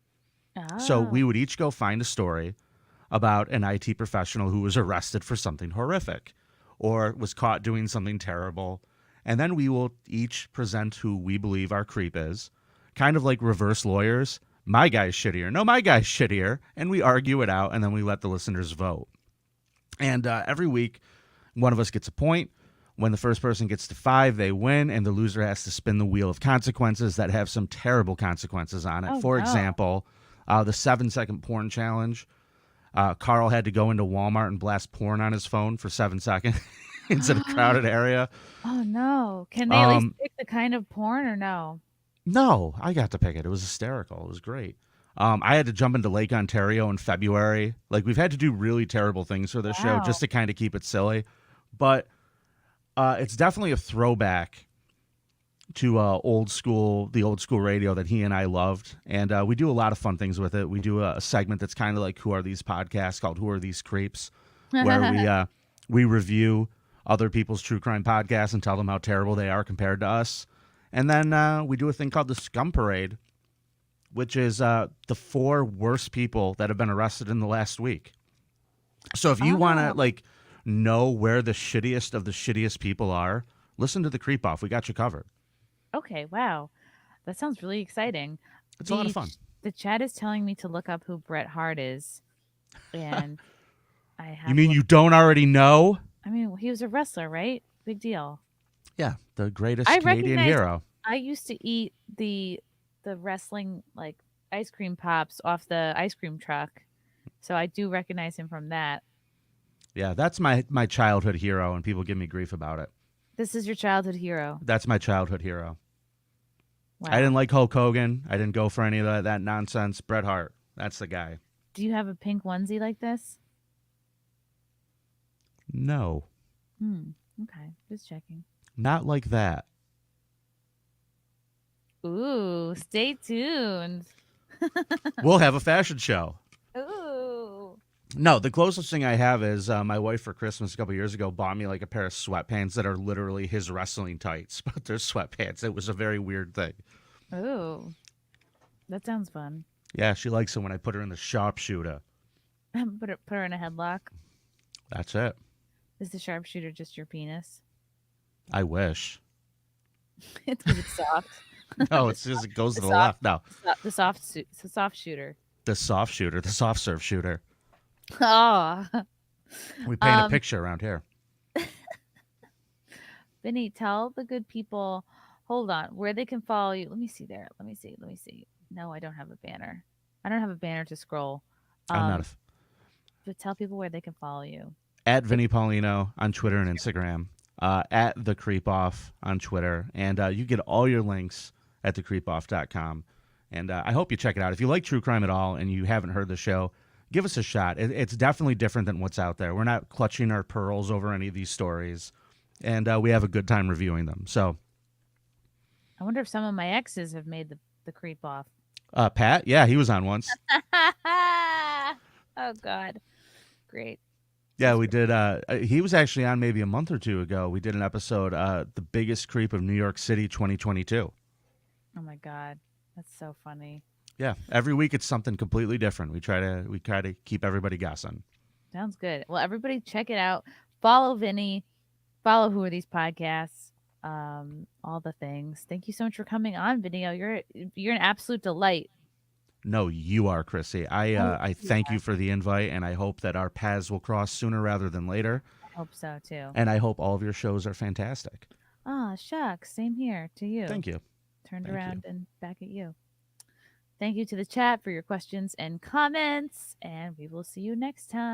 [SPEAKER 4] Oh.
[SPEAKER 2] So we would each go find a story about an IT professional who was arrested for something horrific or was caught doing something terrible. And then we will each present who we believe our creep is. Kind of like reverse lawyers. My guy's shittier. No, my guy's shittier. And we argue it out, and then we let the listeners vote. And every week, one of us gets a point. When the first person gets to 5, they win, and the loser has to spin the wheel of consequences that have some terrible consequences on it. For example, the 7-second porn challenge. Carl had to go into Walmart and blast porn on his phone for 7 seconds in a crowded area.
[SPEAKER 4] Oh, no. Can they at least pick the kind of porn or no?
[SPEAKER 2] No, I got to pick it. It was hysterical. It was great. I had to jump into Lake Ontario in February. Like, we've had to do really terrible things for this show just to kind of keep it silly. But it's definitely a throwback to the old school radio that he and I loved. And we do a lot of fun things with it. We do a segment that's kind of like Who Are These Podcasts, called Who Are These Creeps, where we review other people's true crime podcasts and tell them how terrible they are compared to us. And then we do a thing called the Scum Parade, which is the 4 worst people that have been arrested in the last week. So if you want to know where the shittiest of the shittiest people are, listen to the Creepoff. We got you covered.
[SPEAKER 4] Okay, wow. That sounds really exciting.
[SPEAKER 2] It's a lot of fun.
[SPEAKER 4] The chat is telling me to look up who Bret Hart is. And I have
[SPEAKER 2] You mean you don't already know?
[SPEAKER 4] I mean, he was a wrestler, right? Big deal.
[SPEAKER 2] Yeah, the greatest Canadian hero.
[SPEAKER 4] I used to eat the wrestling ice cream pops off the ice cream truck. So I do recognize him from that.
[SPEAKER 2] Yeah, that's my childhood hero, and people give me grief about it.
[SPEAKER 4] This is your childhood hero.
[SPEAKER 2] That's my childhood hero.
[SPEAKER 4] Wow.
[SPEAKER 2] I didn't like Hulk Hogan. I didn't go for any of that nonsense. Bret Hart. That's the guy.
[SPEAKER 4] Do you have a pink onesie like this?
[SPEAKER 2] No,
[SPEAKER 4] Okay, just checking.
[SPEAKER 2] not like that.
[SPEAKER 4] Ooh, stay tuned.
[SPEAKER 2] We'll have a fashion show.
[SPEAKER 4] Ooh.
[SPEAKER 2] No, the closest thing I have is my wife for Christmas a couple years ago bought me like a pair of sweatpants that are literally his wrestling tights, but they're sweatpants. It was a very weird thing.
[SPEAKER 4] Ooh. That sounds fun.
[SPEAKER 2] Yeah, she likes it when I put her in the sharpshooter.
[SPEAKER 4] Put her in a headlock.
[SPEAKER 2] That's it.
[SPEAKER 4] Is the sharpshooter just your penis?
[SPEAKER 2] I wish.
[SPEAKER 4] It's because it's soft.
[SPEAKER 2] No, it's just it goes to the
[SPEAKER 4] soft-
[SPEAKER 2] left. No,
[SPEAKER 4] The soft shooter.
[SPEAKER 2] the soft shooter, the soft serve shooter.
[SPEAKER 4] Oh.
[SPEAKER 2] We paint a picture around here.
[SPEAKER 4] Vinny, tell the good people, hold on, where they can follow you. Let me see there. Let me see. No, I don't have a banner. I don't have a banner to scroll.
[SPEAKER 2] I'm not
[SPEAKER 4] But tell people where they can follow you.
[SPEAKER 2] at Vinnie Paulino on Twitter and Instagram, at the Creepoff on Twitter, and you get all your links at thecreepoff.com. And I hope you check it out. If you like true crime at all and you haven't heard the show, give us a shot. It's definitely different than what's out there. We're not clutching our pearls over any of these stories, and we have a good time reviewing them. So,
[SPEAKER 4] I wonder if some of my exes have made the creep off.
[SPEAKER 2] Pat, yeah, he was on once.
[SPEAKER 4] Oh, God. Great.
[SPEAKER 2] Yeah, we did. He was actually on maybe a month or two ago. We did an episode, The Biggest Creep of New York City 2022.
[SPEAKER 4] Oh, my God. That's so funny.
[SPEAKER 2] Yeah, every week it's something completely different. We try to keep everybody guessing.
[SPEAKER 4] Sounds good. Well, everybody check it out. Follow Vinny. Follow Who Are These Podcasts. All the things. Thank you so much for coming on, Vinny. You're an absolute delight.
[SPEAKER 2] No, you are, Chrissy. I thank you for the invite, and I hope that our paths will cross sooner rather than later.
[SPEAKER 4] I hope so, too.
[SPEAKER 2] And I hope all of your shows are fantastic.
[SPEAKER 4] Ah, shucks. Same here to you.
[SPEAKER 2] Thank you.
[SPEAKER 4] Turned
[SPEAKER 2] Thank
[SPEAKER 4] around and back at you. Thank you to the chat for your questions and comments, and we will see you next time.